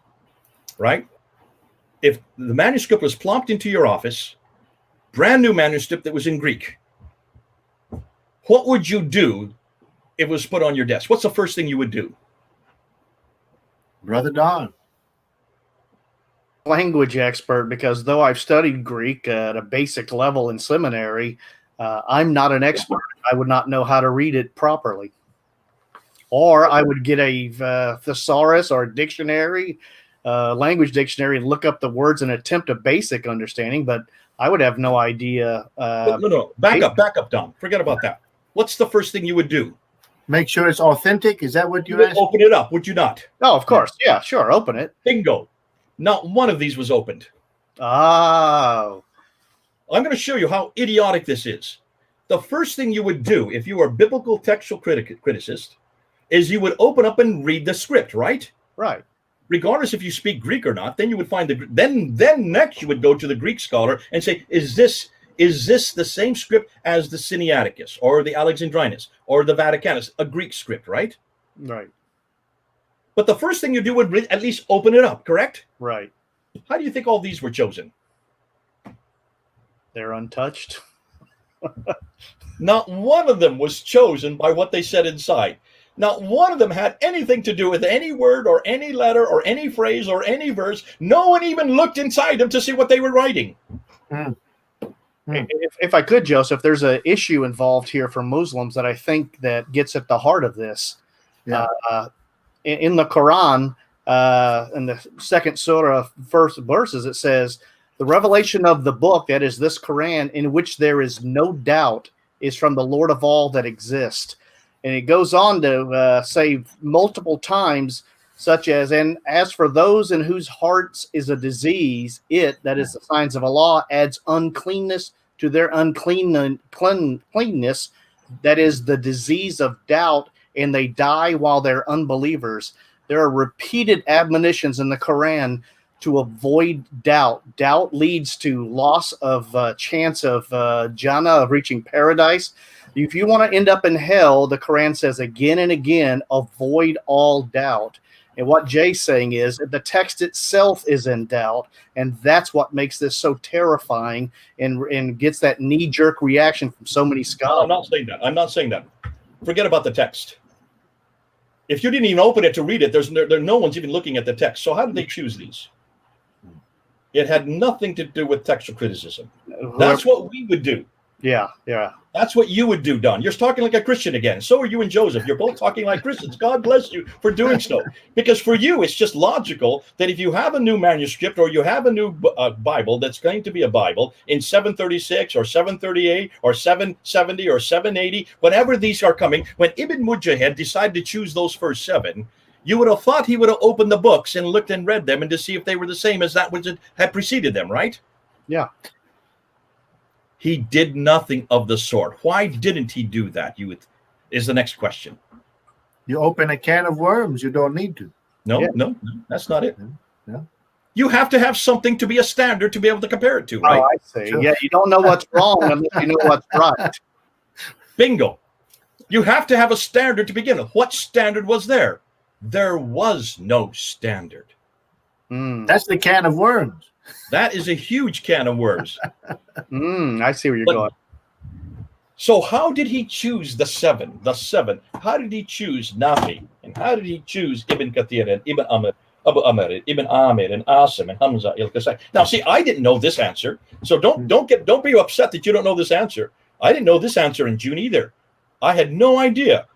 right? If the manuscript was plopped into your office, brand new manuscript that was in Greek, what would you do if it was put on your desk? What's the first thing you would do? Brother Don. Language expert, because though I've studied Greek at a basic level in seminary, I'm not an expert. I would not know how to read it properly. Or I would get a thesaurus or a dictionary, language dictionary, and look up the words and attempt a basic understanding, but I would have no idea. No. Back up, Don. Forget about that. What's the first thing you would do? Make sure it's authentic. Is that what you would open it up, would you not? Oh, of course. Yeah, sure. Open it. Bingo. Not one of these was opened. Oh. I'm going to show you how idiotic this is. The first thing you would do if you were a biblical textual criticist is you would open up and read the script, right? Right. Regardless if you speak Greek or not, then you would find then next you would go to the Greek scholar and say, is this the same script as the Sinaiticus or the Alexandrinus or the Vaticanus, a Greek script, right? Right. But the first thing you do would at least open it up, correct? Right. How do you think all these were chosen? They're untouched. Not one of them was chosen by what they said inside. Not one of them had anything to do with any word or any letter or any phrase or any verse. No one even looked inside them to see what they were writing. If I could, Joseph, there's an issue involved here for Muslims that I think that gets at the heart of this. Yeah. In the Quran, in the second surah, first verses, it says, the revelation of the book, that is this Quran, in which there is no doubt, is from the Lord of all that exist. And it goes on to say multiple times, such as, and as for those in whose hearts is a disease, it, that is the signs of Allah, adds uncleanness to their uncleanness, that is the disease of doubt, and they die while they're unbelievers. There are repeated admonitions in the Quran to avoid doubt. Doubt leads to loss of chance of Jannah, of reaching paradise. If you want to end up in hell, the Quran says again and again, avoid all doubt. And what Jay's saying is the text itself is in doubt, and that's what makes this so terrifying and gets that knee-jerk reaction from so many scholars. No, I'm not saying that. Forget about the text. If you didn't even open it to read it, there's no one's even looking at the text. So how did they choose these? It had nothing to do with textual criticism. That's what we would do. Yeah. That's what you would do, Don. You're talking like a Christian again. So are you and Joseph. You're both talking like Christians. God bless you for doing so. Because for you, it's just logical that if you have a new manuscript or you have a new Bible that's going to be a Bible in 736 or 738 or 770 or 780, whenever these are coming, when Ibn Mujahid decided to choose those first 7, you would have thought he would have opened the books and looked and read them and to see if they were the same as that which had preceded them, right? Yeah. He did nothing of the sort. Why didn't he do that? Is the next question. You open a can of worms. You don't need to. No, that's not it. Yeah. You have to have something to be a standard to be able to compare it to, right? Oh, I see. Sure. Yeah, you don't know what's wrong unless you know what's right. Bingo. You have to have a standard to begin with. What standard was there? There was no standard. That's the can of worms. That is a huge can of worms. I see where you're going. So how did he choose the seven? The seven. How did he choose Nafi? And how did he choose Ibn Kathir and Ibn Amr, Abu Amr, Ibn Amir, and Asim, and Hamza al-Kasai? Now, see, I didn't know this answer, so don't be upset that you don't know this answer. I didn't know this answer in June either. I had no idea.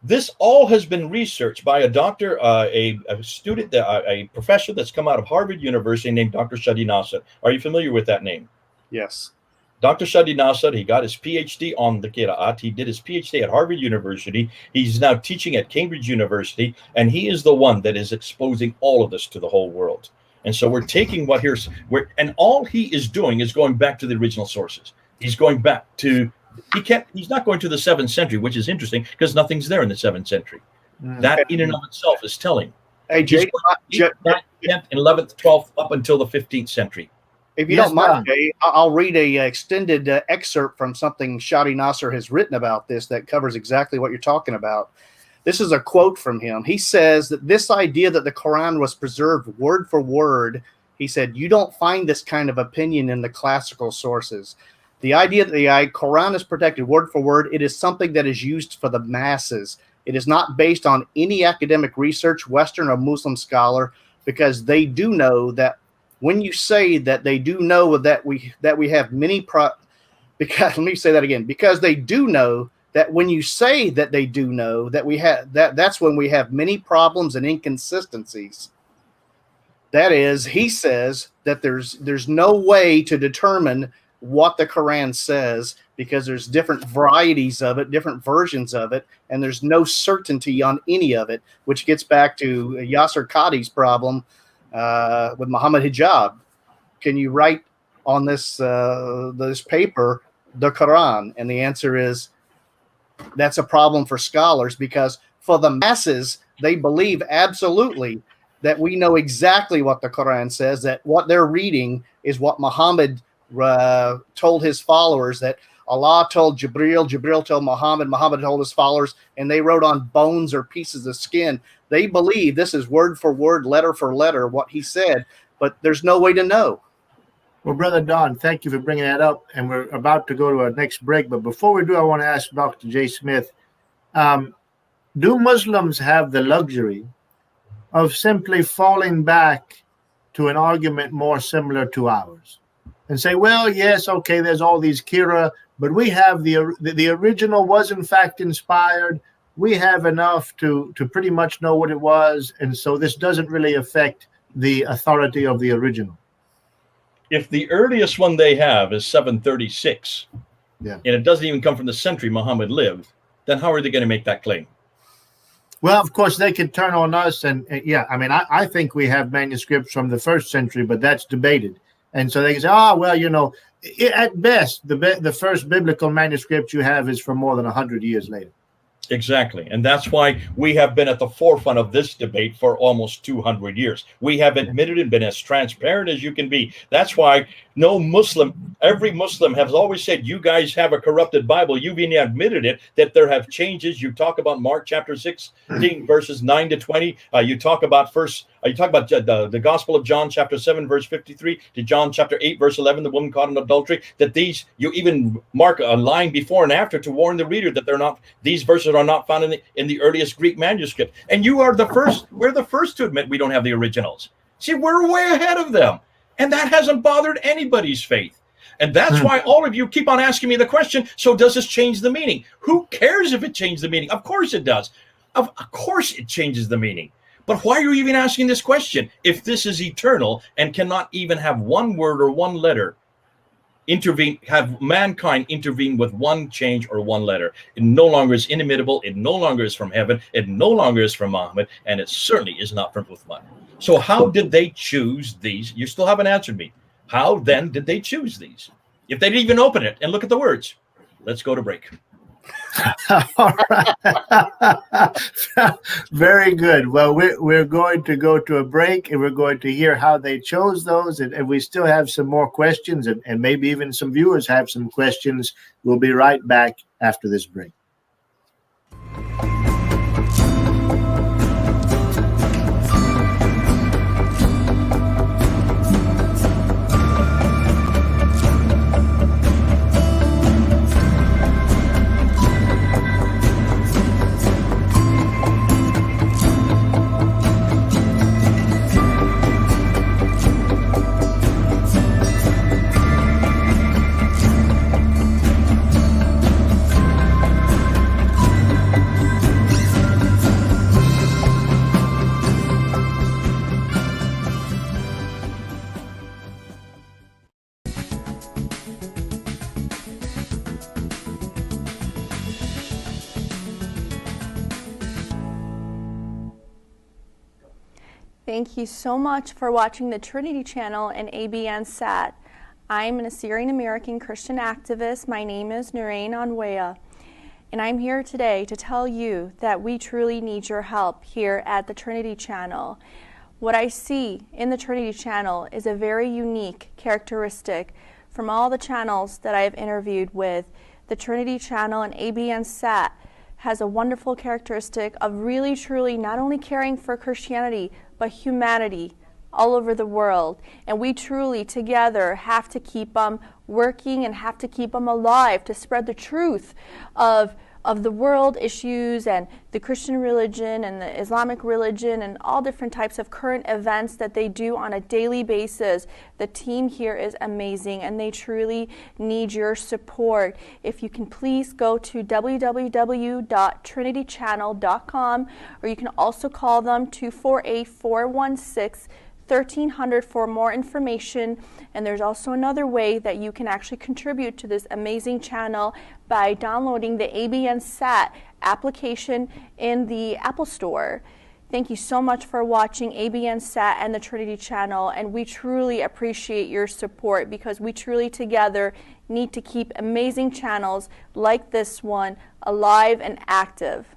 This all has been researched by a doctor, a student, a professor that's come out of Harvard University named Dr. Shadi Nasser. Are you familiar with that name? Yes. Dr. Shadi Nasser, he got his PhD on the Qira'at. He did his PhD at Harvard University. He's now teaching at Cambridge University, and he is the one that is exposing all of this to the whole world. And so we're taking and all he is doing is going back to the original sources. He's going back to, he's not going to the 7th century, which is interesting because nothing's there in the 7th century. That in and of itself is telling. Hey, Jay, 10th, 11th, 12th, up until the 15th century. If you don't mind, Jay, I'll read a extended excerpt from something Shadi Nasser has written about this that covers exactly what you're talking about. This is a quote from him. He says that this idea that the Quran was preserved word for word, he said, you don't find this kind of opinion in the classical sources. The idea that the Quran is protected word for word, it is something that is used for the masses. It is not based on any academic research, Western or Muslim scholar, because they do know that when you say that they do know that we have many because let me say that again, because they do know that when you say that they do know that we have that's when we have many problems and inconsistencies. That is, he says that there's no way to determine what the Quran says because there's different varieties of it, different versions of it, and there's no certainty on any of it, which gets back to Yasser Qadi's problem with Muhammad Hijab. Can you write on this paper the Quran? And the answer is that's a problem for scholars, because for the masses, they believe absolutely that we know exactly what the Quran says, that what they're reading is what Muhammad told his followers, that Allah told Jibril, Jibril told Muhammad, Muhammad told his followers, and they wrote on bones or pieces of skin. They believe this is word for word, letter for letter, what he said, but there's no way to know. Well, Brother Don, thank you for bringing that up, and we're about to go to our next break. But before we do, I want to ask Dr. J. Smith, do Muslims have the luxury of simply falling back to an argument more similar to ours and say, well, yes, okay, there's all these Kira, but we have the original was in fact inspired. We have enough to pretty much know what it was, and so this doesn't really affect the authority of the original. If the earliest one they have is 736, and it doesn't even come from the century Muhammad lived, then how are they going to make that claim? Well, of course, they could turn on us, and yeah, I mean, I think we have manuscripts from the 1st century, but that's debated. And so they can say, well, you know, at best, the first biblical manuscript you have is from more than 100 years later. Exactly. And that's why we have been at the forefront of this debate for almost 200 years. We have admitted and been as transparent as you can be. That's why every Muslim has always said, you guys have a corrupted Bible. You've even admitted it, that there have changes. You talk about Mark chapter 16, verses 9 to 20. You talk about the Gospel of John chapter 7, verse 53 to John chapter 8, verse 11, the woman caught in adultery, that you even mark a line before and after to warn the reader that these verses are not found in the earliest Greek manuscript. And we're the first to admit we don't have the originals. See, we're way ahead of them. And that hasn't bothered anybody's faith. And that's why all of you keep on asking me the question, so does this change the meaning? Who cares if it changed the meaning? Of course it does. Of course it changes the meaning. But why are you even asking this question if this is eternal and cannot even have one word or one letter have mankind intervene with one change or one letter? It no longer is inimitable. It no longer is from heaven. It no longer is from Muhammad. And it certainly is not from Uthman. So how did they choose these? You still haven't answered me. How then did they choose these? If they didn't even open it and look at the words. Let's go to break. All right. Very good. Well, we're going to go to a break, and we're going to hear how they chose those. And we still have some more questions, and maybe even some viewers have some questions. We'll be right back after this break. Thank you so much for watching the Trinity Channel and ABN SAT. I'm an Assyrian American Christian activist. My name is Nurain Anwea, and I'm here today to tell you that we truly need your help here at the Trinity Channel. What I see in the Trinity Channel is a very unique characteristic from all the channels that I have interviewed with. The Trinity Channel and ABN SAT has a wonderful characteristic of really truly not only caring for Christianity but humanity all over the world. And we truly together have to keep them working and have to keep them alive to spread the truth of the world issues and the Christian religion and the Islamic religion and all different types of current events that they do on a daily basis. The team here is amazing and they truly need your support. If you can please go to www.trinitychannel.com, or you can also call them 248-416-1300 for more information. And there's also another way that you can actually contribute to this amazing channel by downloading the ABN SAT application in the Apple Store. Thank you so much for watching ABN SAT and the Trinity Channel, and we truly appreciate your support because we truly together need to keep amazing channels like this one alive and active.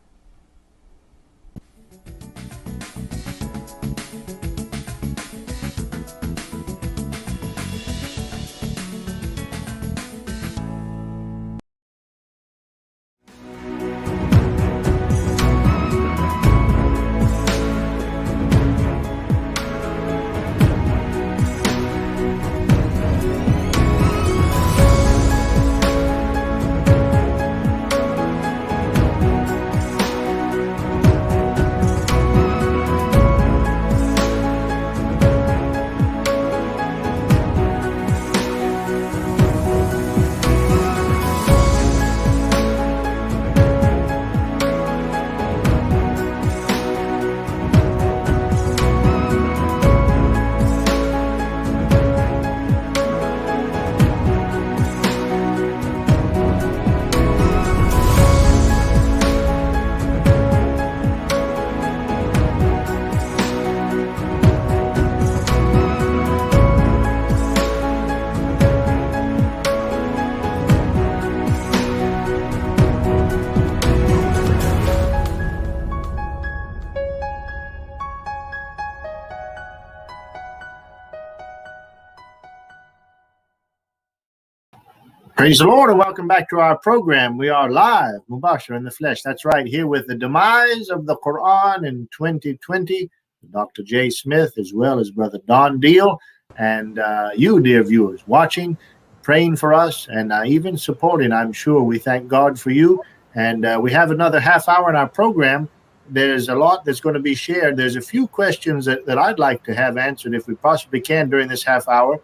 Praise the Lord and welcome back to our program. We are live, Mubashir in the flesh. That's right, here with the demise of the Qur'an in 2020, Dr. J. Smith, as well as Brother Don Deal, and you, dear viewers, watching, praying for us, and even supporting, I'm sure. We thank God for you. And we have another half hour in our program. There's a lot that's going to be shared. There's a few questions that I'd like to have answered if we possibly can during this half hour.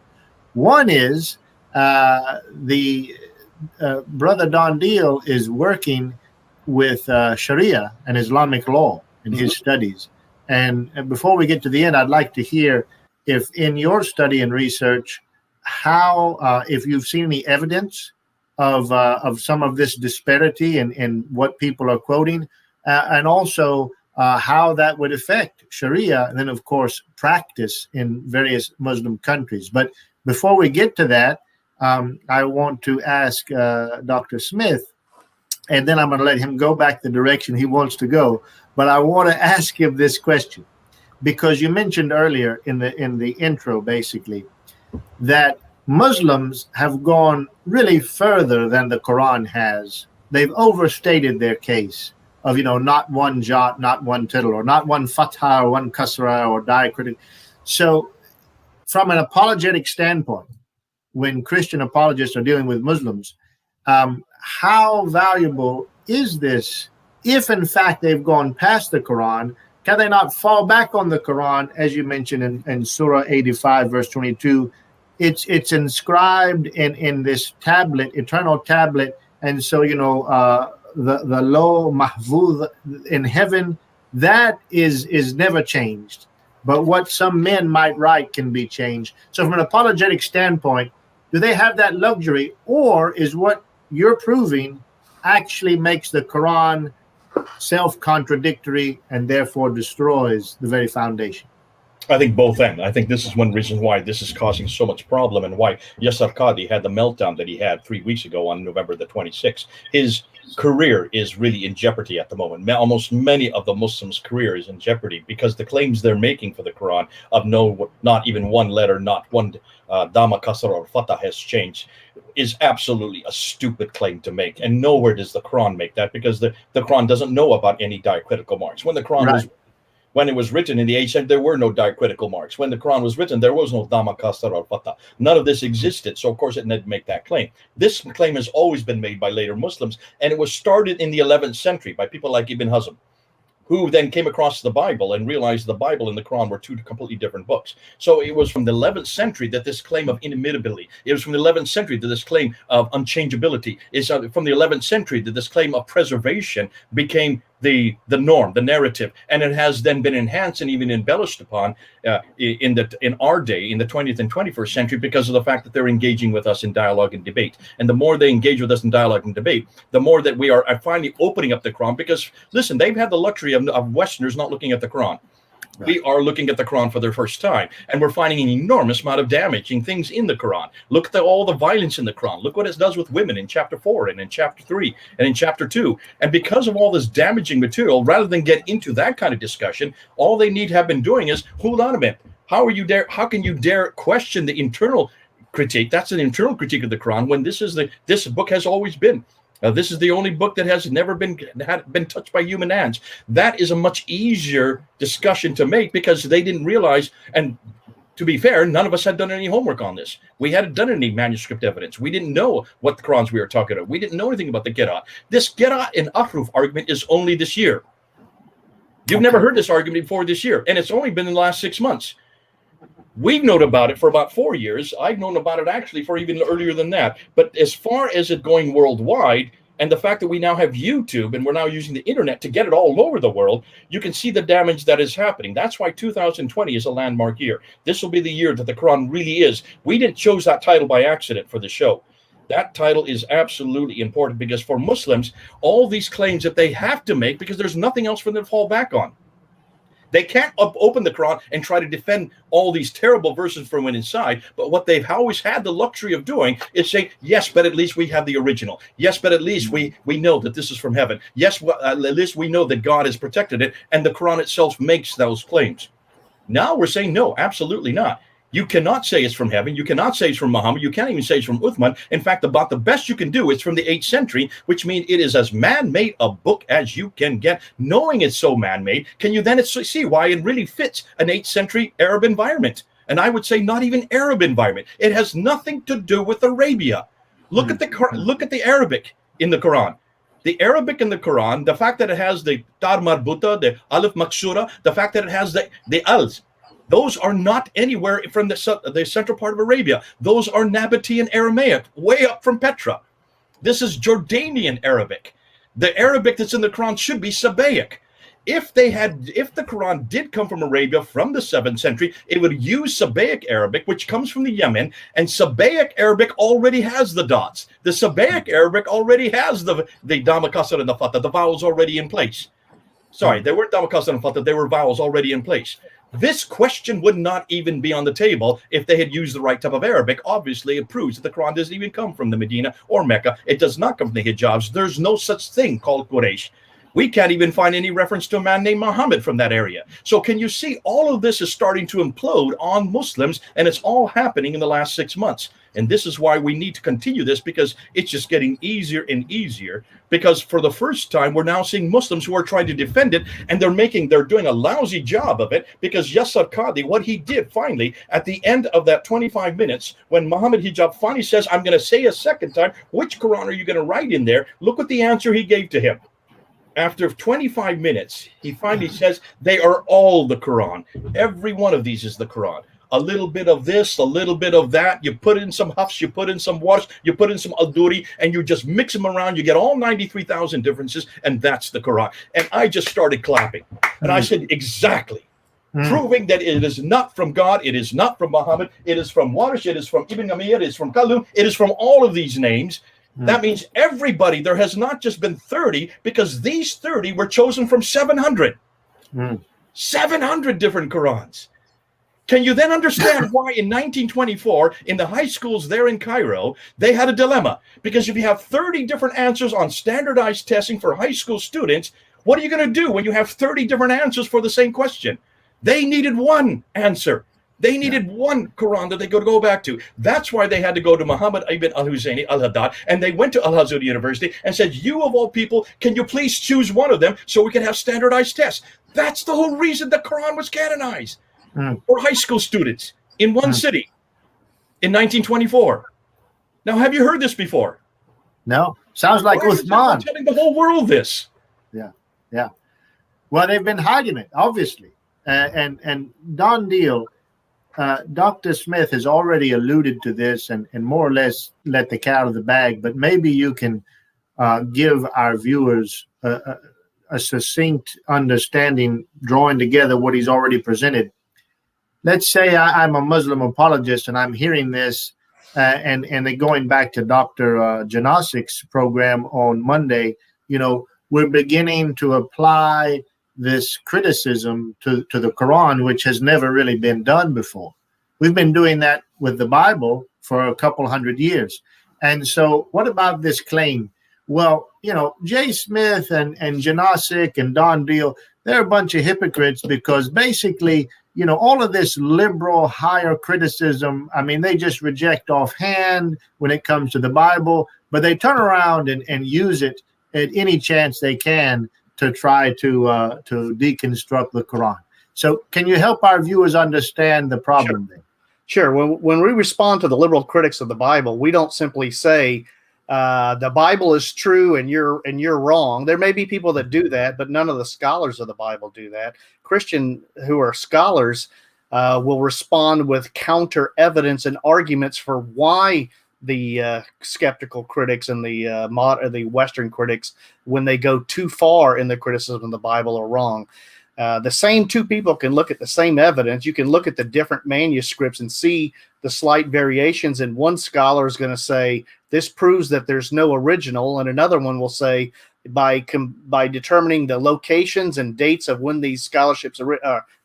One is, Brother Don Deal is working with Sharia and Islamic law in his studies. And before we get to the end, I'd like to hear if in your study and research, how, if you've seen any evidence of some of this disparity in what people are quoting, and also how that would affect Sharia and then, of course, practice in various Muslim countries. But before we get to that, I want to ask Dr. Smith, and then I'm going to let him go back the direction he wants to go. But I want to ask him this question, because you mentioned earlier in the intro, basically, that Muslims have gone really further than the Quran has. They've overstated their case of, not one jot, not one tittle, or not one fatha, or one kasra, or diacritic. So from an apologetic standpoint, when Christian apologists are dealing with Muslims, how valuable is this if, in fact, they've gone past the Quran? Can they not fall back on the Quran, as you mentioned in Surah 85, verse 22? It's inscribed in this tablet, eternal tablet, and so, the low mahfuz in heaven, that is never changed. But what some men might write can be changed. So from an apologetic standpoint, do they have that luxury, or is what you're proving actually makes the Quran self-contradictory and therefore destroys the very foundation? I think both end. I think this is one reason why this is causing so much problem and why Yasser Qadi had the meltdown that he had 3 weeks ago on November the 26th. His career is really in jeopardy at the moment. Almost many of the Muslims' career is in jeopardy because the claims they're making for the Quran of not even one letter, not one Dama, Kasra, or Fatah has changed is absolutely a stupid claim to make. And nowhere does the Quran make that because the Quran doesn't know about any diacritical marks. When the Quran when it was written in the 8th century, there were no diacritical marks. When the Quran was written, there was no Dama, Kasra, or Fatah. None of this existed. So, of course, it didn't make that claim. This claim has always been made by later Muslims, and it was started in the 11th century by people like Ibn Hazm, who then came across the Bible and realized the Bible and the Quran were two completely different books. So it was from the 11th century that this claim of inimitability, it was from the 11th century that this claim of unchangeability, it's from the 11th century that this claim of preservation became the norm, the narrative, and it has then been enhanced and even embellished upon in our day, in the 20th and 21st century, because of the fact that they're engaging with us in dialogue and debate. And the more they engage with us in dialogue and debate, the more that we are finally opening up the Quran. Because listen, they've had the luxury of Westerners not looking at the Quran. We are looking at the Quran for the first time, and we're finding an enormous amount of damaging things in the Quran. Look at all the violence in the Quran. Look what it does with women in chapter 4 and in chapter 3 and in chapter 2. And because of all this damaging material, rather than get into that kind of discussion, all they need to have been doing is, hold on a minute. How can you dare question the internal critique? That's an internal critique of the Quran when this book has always been. This is the only book that has never been touched by human hands. That is a much easier discussion to make because they didn't realize, and to be fair, none of us had done any homework on this. We hadn't done any manuscript evidence. We didn't know what the Qurans we were talking about. We didn't know anything about the Qira'at. This Qira'at and Ahruf argument is only this year. You've never heard this argument before this year, and it's only been in the last 6 months. We've known about it for about 4 years. I've known about it actually for even earlier than that. But as far as it going worldwide, and the fact that we now have YouTube and we're now using the internet to get it all over the world, you can see the damage that is happening. That's why 2020 is a landmark year. This will be the year that the Quran really is. We didn't choose that title by accident for the show. That title is absolutely important because for Muslims, all these claims that they have to make because there's nothing else for them to fall back on. They can't open the Quran and try to defend all these terrible verses from inside. But what they've always had the luxury of doing is saying, yes, but at least we have the original. Yes, but at least we know that this is from heaven. Yes, at least we know that God has protected it. And the Quran itself makes those claims. Now we're saying, no, absolutely not. You cannot say it's from heaven. You cannot say it's from Muhammad. You can't even say it's from Uthman. In fact, about the best you can do is from the 8th century, which means it is as man-made a book as you can get. Knowing it's so man-made, can you then see why it really fits an 8th century Arab environment? And I would say not even Arab environment. It has nothing to do with Arabia. Look at the Arabic in the Quran. The Arabic in the Quran, the fact that it has the tar marbuta, the alif maksura, the fact that it has the als, those are not anywhere from the central part of Arabia. Those are Nabatean Aramaic, way up from Petra. This is Jordanian Arabic. The Arabic that's in the Quran should be Sabaic. If the Quran did come from Arabia from the 7th century, it would use Sabaic Arabic, which comes from the Yemen, and Sabaic Arabic already has the dots. The Sabaic Arabic already has the Dama, Kasra, and the Fatah, the vowels already in place. Sorry, they weren't Dama, Kasra, and Fatah, they were vowels already in place. This question would not even be on the table if they had used the right type of Arabic. Obviously, it proves that the Quran doesn't even come from the Medina or Mecca. It does not come from the Hijaz. There's no such thing called Quraysh. We can't even find any reference to a man named Muhammad from that area. So can you see all of this is starting to implode on Muslims, and it's all happening in the last 6 months. And this is why we need to continue this, because it's just getting easier and easier, because for the first time, we're now seeing Muslims who are trying to defend it, and they're doing a lousy job of it, because Yasser Qadi, what he did finally, at the end of that 25 minutes, when Muhammad Hijab finally says, I'm going to say a second time, which Quran are you going to write in there? Look what the answer he gave to him. After 25 minutes, he finally says, they are all the Quran. Every one of these is the Quran. A little bit of this, a little bit of that. You put in some hafs, you put in some wash, you put in some al-duri, and you just mix them around. You get all 93,000 differences, and that's the Quran. And I just started clapping. And I said, exactly. Proving that it is not from God, it is not from Muhammad, it is from Warish, it is from Ibn Amir, it is from Kalum, it is from all of these names. That means everybody, there has not just been 30, because these 30 were chosen from 700. 700 different Qurans. Can you then understand why in 1924, in the high schools there in Cairo, they had a dilemma? Because if you have 30 different answers on standardized testing for high school students, what are you going to do when you have 30 different answers for the same question? They needed one answer. They needed one Quran that they could go back to. That's why they had to go to Muhammad ibn al-Husayni al-Haddad, and they went to Al-Azhar University and said, you of all people, can you please choose one of them so we can have standardized tests? That's the whole reason the Quran was canonized for high school students in one city in 1924. Now, have you heard this before? No. Sounds like Uthman. Telling the whole world this. Yeah. Well, they've been hiding it, obviously. And Don Deal, Dr. Smith has already alluded to this and more or less let the cat out of the bag, but maybe you can give our viewers a succinct understanding, drawing together what he's already presented. Let's say I'm a Muslim apologist and I'm hearing this and then going back to Dr. Janasik's program on Monday, we're beginning to apply this criticism to the Quran, which has never really been done before. We've been doing that with the Bible for a couple hundred years. And so what about this claim? Well, Jay Smith and Janasik and Don Deal, they're a bunch of hypocrites because basically, all of this liberal higher criticism, I mean, they just reject offhand when it comes to the Bible, but they turn around and use it at any chance they can to try to deconstruct the Quran. So can you help our viewers understand the problem there? Sure. When we respond to the liberal critics of the Bible, we don't simply say the Bible is true and you're wrong. There may be people that do that, but none of the scholars of the Bible do that. Christian who are scholars will respond with counter evidence and arguments for why the skeptical critics and the Western critics, when they go too far in the criticism of the Bible, are wrong. The same two people can look at the same evidence. You can look at the different manuscripts and see the slight variations. And one scholar is going to say, this proves that there's no original. And another one will say, by determining the locations and dates of when these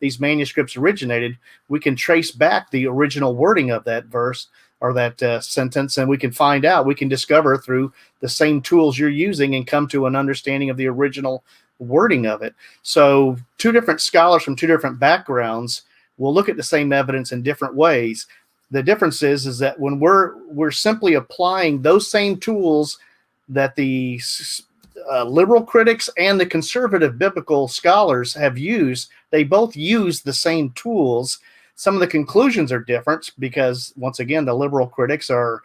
these manuscripts originated, we can trace back the original wording of that verse or that sentence, and we can find out, we can discover through the same tools you're using and come to an understanding of the original wording of it. So two different scholars from two different backgrounds will look at the same evidence in different ways. The difference is that when we're simply applying those same tools that the liberal critics and the conservative biblical scholars have used, they both use the same tools. Some of the conclusions are different because, once again, the liberal critics are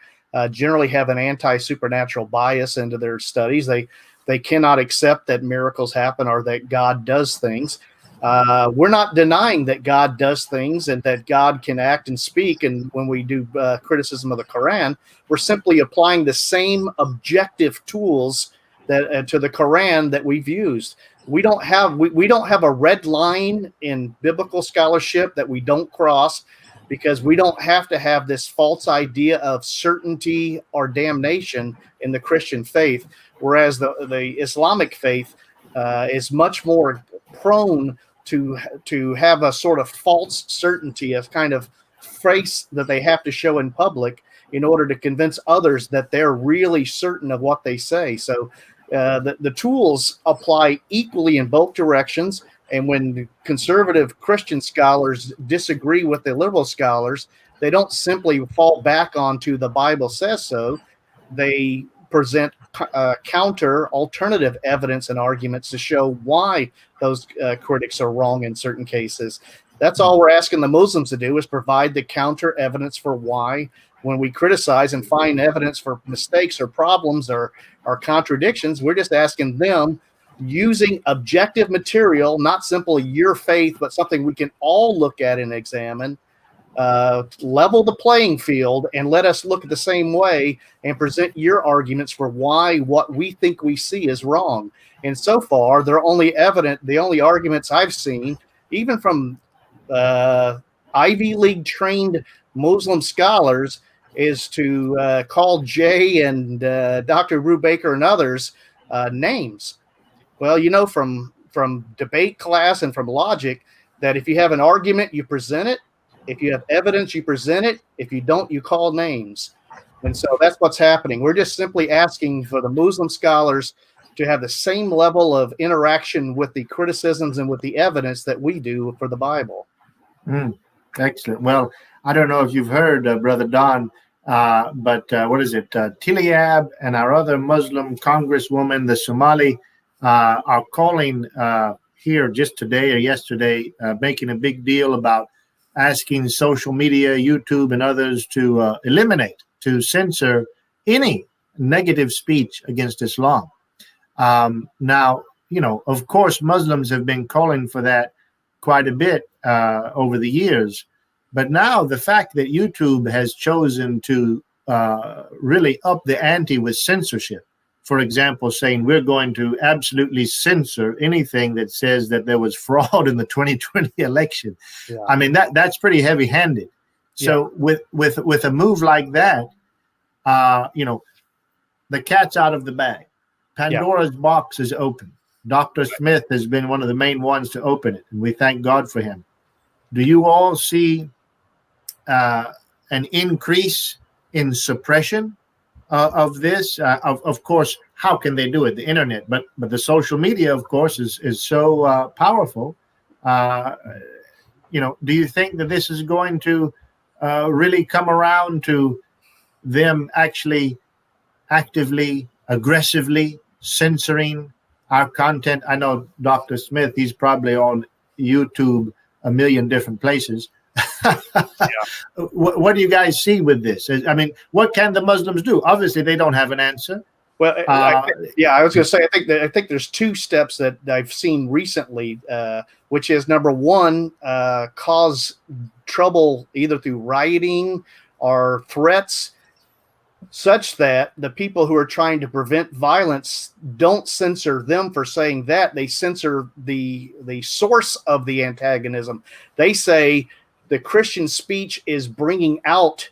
generally have an anti-supernatural bias into their studies. They cannot accept that miracles happen or that God does things. We're not denying that God does things and that God can act and speak. And when we do criticism of the Quran, we're simply applying the same objective tools that to the Quran that we've used. We don't have a red line in biblical scholarship that we don't cross, because we don't have to have this false idea of certainty or damnation in the Christian faith, whereas the Islamic faith is much more prone to have a sort of false certainty, of kind of face that they have to show in public in order to convince others that they're really certain of what they say. So the tools apply equally in both directions. And when the conservative Christian scholars disagree with the liberal scholars, they don't simply fall back onto the Bible says so. They present counter alternative evidence and arguments to show why those critics are wrong in certain cases. That's all we're asking the Muslims to do, is provide the counter evidence for why, when we criticize and find evidence for mistakes or problems or contradictions, we're just asking them, using objective material, not simply your faith, but something we can all look at and examine, level the playing field and let us look at the same way and present your arguments for why what we think we see is wrong. And so far, the only arguments I've seen, even from Ivy League trained Muslim scholars, is to call Jay and Dr. Brubaker and others names. Well, from debate class and from logic, that if you have an argument, you present it. If you have evidence, you present it. If you don't, you call names. And so that's what's happening. We're just simply asking for the Muslim scholars to have the same level of interaction with the criticisms and with the evidence that we do for the Bible. Excellent. Well, I don't know if you've heard, Brother Don, but what is it? Tiliab and our other Muslim congresswoman, the Somali, are calling here just today or yesterday, making a big deal about asking social media, YouTube, and others to eliminate, to censor any negative speech against Islam. Now, of course, Muslims have been calling for that quite a bit over the years. But now the fact that YouTube has chosen to really up the ante with censorship, for example, saying we're going to absolutely censor anything that says that there was fraud in the 2020 election. Yeah. I mean, that's pretty heavy-handed. So with a move like that, the cat's out of the bag. Pandora's box is open. Dr. Smith has been one of the main ones to open it, and we thank God for him. Do you all see an increase in suppression of this? Of course, how can they do it? The internet, but the social media, of course, is so powerful. Do you think that this is going to really come around to them actually actively, aggressively censoring our content? I know Dr. Smith, he's probably on YouTube a million different places. What do you guys see with this? I mean, what can the Muslims do? Obviously, they don't have an answer. Well, I was going to say, I think there's two steps that I've seen recently, which is number one, cause trouble either through rioting or threats, such that the people who are trying to prevent violence don't censor them for saying that. They censor the source of the antagonism. They say the Christian speech is bringing out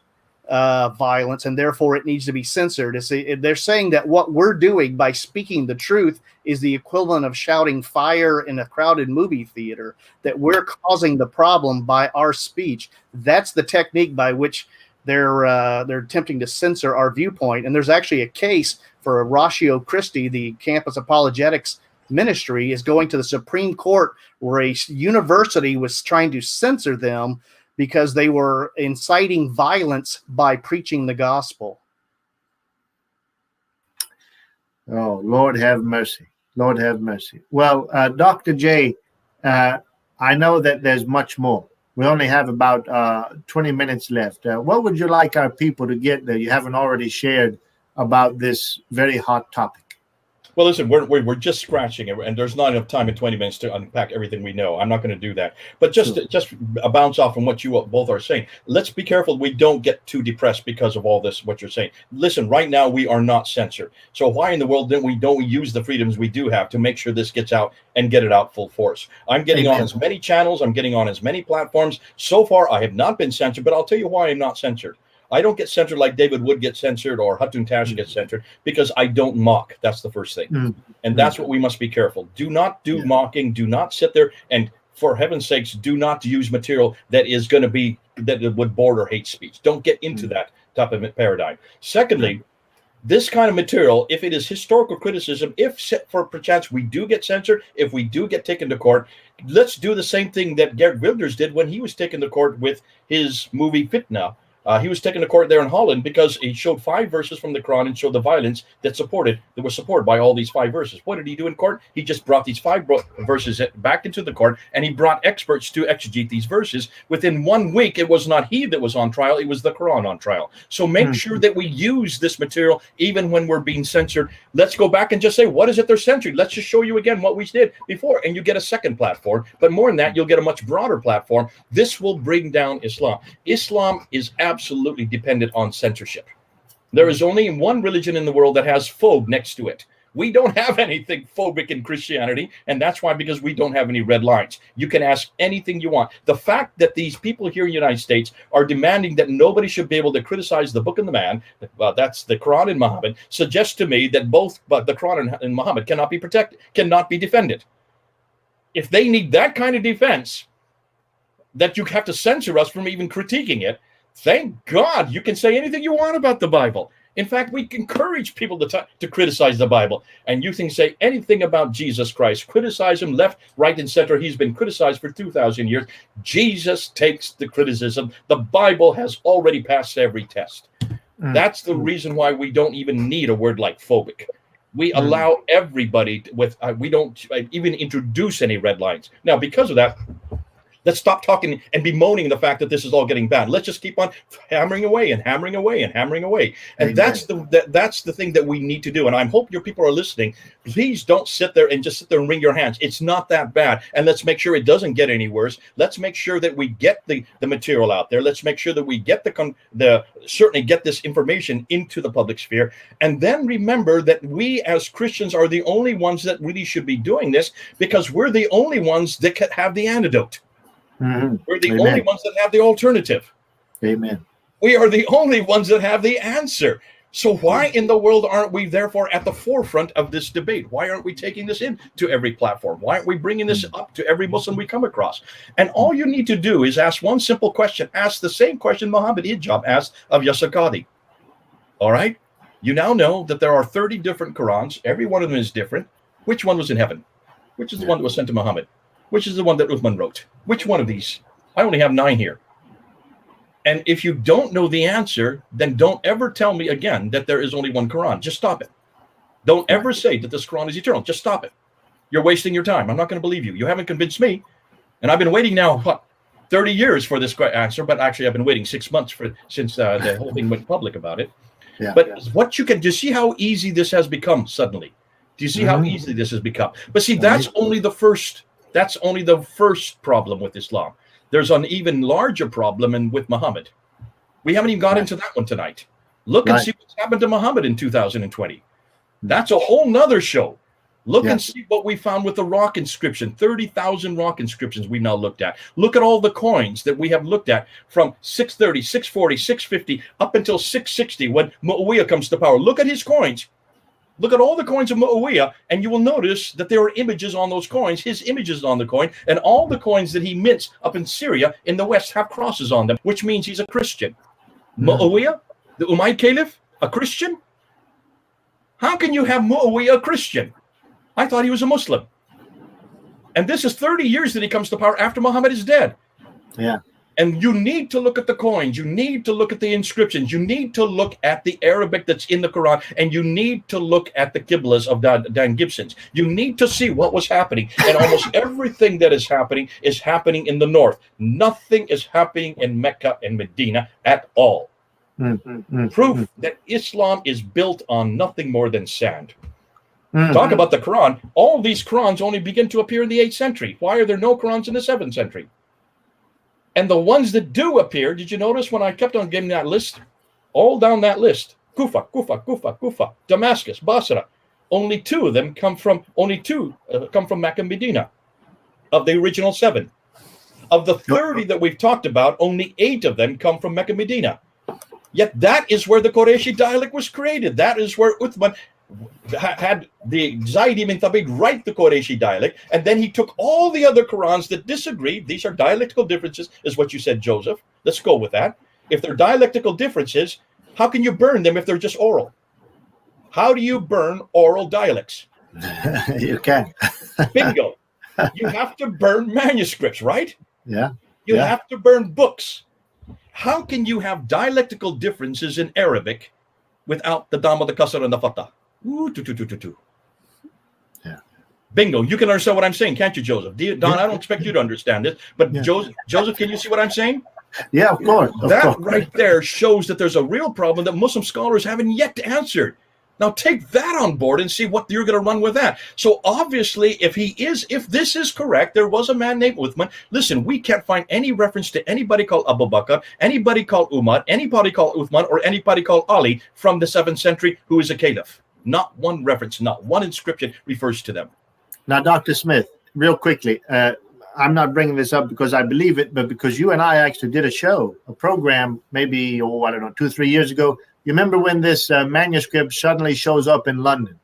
violence, and therefore it needs to be censored. They're saying that what we're doing by speaking the truth is the equivalent of shouting fire in a crowded movie theater, that we're causing the problem by our speech. That's the technique by which they're attempting to censor our viewpoint. And there's actually a case for Ratio Christi, the campus apologetics ministry, is going to the Supreme Court, where a university was trying to censor them because they were inciting violence by preaching the gospel. Oh, Lord have mercy. Lord have mercy. Well, Dr. J, I know that there's much more. We only have about 20 minutes left. What would you like our people to get that you haven't already shared about this very hot topic? Well, listen, we're just scratching it, and there's not enough time in 20 minutes to unpack everything we know. I'm not going to do that. But just a bounce off on what you both are saying. Let's be careful we don't get too depressed because of all this, what you're saying. Listen, right now we are not censored. So why in the world don't we use the freedoms we do have to make sure this gets out and get it out full force? I'm getting on as many channels. I'm getting on as many platforms. So far, I have not been censored, but I'll tell you why I'm not censored. I don't get censored like David Wood gets censored or Hatun Tash gets censored, because I don't mock. That's the first thing. And that's what we must be careful. Do not do mocking. Do not sit there. And for heaven's sakes, do not use material that is going to be, that would border hate speech. Don't get into that type of paradigm. Secondly, this kind of material, if it is historical criticism, if for perchance we do get censored, if we do get taken to court, let's do the same thing that Geert Wilders did when he was taken to court with his movie Fitna. He was taken to court there in Holland because he showed 5 verses from the Qur'an and showed the violence that was supported by all these 5 verses. What did he do in court? He just brought these 5 verses back into the court, and he brought experts to exegete these verses. Within 1 week, it was not he that was on trial, it was the Qur'an on trial. So make sure that we use this material even when we're being censored. Let's go back and just say, what is it they're censoring? Let's just show you again what we did before, and you get a second platform. But more than that, you'll get a much broader platform. This will bring down Islam. Islam is absolutely dependent on censorship. There is only one religion in the world that has phobe next to it. We don't have anything phobic in Christianity, and that's why, because we don't have any red lines. You can ask anything you want. The fact that these people here in the United States are demanding that nobody should be able to criticize the book and the man, that's the Quran and Muhammad, suggests to me that both the Quran and Muhammad cannot be protected, cannot be defended. If they need that kind of defense, that you have to censor us from even critiquing it. Thank God you can say anything you want about the Bible. In fact, we encourage people to criticize the Bible. And you can say anything about Jesus Christ. Criticize him left, right, and center. He's been criticized for 2,000 years. Jesus takes the criticism. The Bible has already passed every test. That's the reason why we don't even need a word like phobic. We allow everybody we don't even introduce any red lines. Now, because of that, let's stop talking and bemoaning the fact that this is all getting bad. Let's just keep on hammering away and hammering away and hammering away. And that's the thing that we need to do. And I hope your people are listening. Please don't sit there and wring your hands. It's not that bad. And let's make sure it doesn't get any worse. Let's make sure that we get the material out there. Let's make sure that we get certainly get this information into the public sphere. And then remember that we as Christians are the only ones that really should be doing this, because we're the only ones that can have the antidote. We're the only ones that have the alternative. Amen. We are the only ones that have the answer. So why in the world aren't we therefore at the forefront of this debate? Why aren't we taking this into every platform? Why aren't we bringing this up to every Muslim we come across? And all you need to do is ask one simple question. Ask the same question Muhammad Hijab asked of Yasir Qadhi. All right? You now know that there are 30 different Qurans. Every one of them is different. Which one was in heaven? Which is the one that was sent to Muhammad? Which is the one that Uthman wrote? Which one of these? I only have 9 here. And if you don't know the answer, then don't ever tell me again that there is only one Quran. Just stop it. Don't ever say that this Quran is eternal. Just stop it. You're wasting your time. I'm not going to believe you. You haven't convinced me. And I've been waiting now, 30 years for this answer, but actually I've been waiting 6 months since the whole thing went public about it. Yeah, but what you can just see how easy this has become suddenly. Do you see how easy this has become? But see, that's only the first. That's only the first problem with Islam. There's an even larger problem with Muhammad. We haven't even got into that one tonight. Look and see what's happened to Muhammad in 2020. That's a whole nother show. Look and see what we found with the rock inscription. 30,000 rock inscriptions we've now looked at. Look at all the coins that we have looked at from 630, 640, 650 up until 660 when Muawiyah comes to power. Look at his coins. Look at all the coins of Muawiyah, and you will notice that there are images on those coins, his images on the coin, and all the coins that he mints up in Syria in the West have crosses on them, which means he's a Christian. Muawiyah, the Umayyad Caliph, a Christian? How can you have Muawiyah a Christian? I thought he was a Muslim. And this is 30 years that he comes to power after Muhammad is dead. Yeah. And you need to look at the coins. You need to look at the inscriptions. You need to look at the Arabic that's in the Quran. And you need to look at the Qiblas of Dan Gibson's. You need to see what was happening. And almost everything that is happening in the north. Nothing is happening in Mecca and Medina at all. Proof that Islam is built on nothing more than sand. Talk about the Quran. All these Qurans only begin to appear in the 8th century. Why are there no Qurans in the 7th century? And the ones that do appear, did you notice when I kept on giving that list? All down that list. Kufa, Damascus, Basra. Only 2 of them come from Mecca and Medina of the original 7. Of the 30 that we've talked about, only 8 of them come from Mecca and Medina. Yet that is where the Qurayshi dialect was created. That is where Uthman had the Zayd ibn Thabit write the Qurayshi dialect, and then he took all the other Qurans that disagreed. These are dialectical differences, is what you said, Joseph. Let's go with that. If they're dialectical differences, how can you burn them if they're just oral? How do you burn oral dialects? You can. Bingo. You have to burn manuscripts, right? Yeah. You have to burn books. How can you have dialectical differences in Arabic without the Dhamma, the Kasr, and the Fatah? Yeah. Bingo. You can understand what I'm saying, can't you, Joseph? Don, I don't expect you to understand this, but Joseph, can you see what I'm saying? Yeah, of course. Right there shows that there's a real problem that Muslim scholars haven't yet answered. Now take that on board and see what you're going to run with that. So obviously, if this is correct, there was a man named Uthman. Listen, we can't find any reference to anybody called Abu Bakr, anybody called Umar, anybody called Uthman, or anybody called Ali from the 7th century who is a caliph. Not one reference, not one inscription refers to them. Now, Dr. Smith, real quickly, I'm not bringing this up because I believe it, but because you and I actually did a program, maybe, 2-3 years ago. You remember when this manuscript suddenly shows up in London?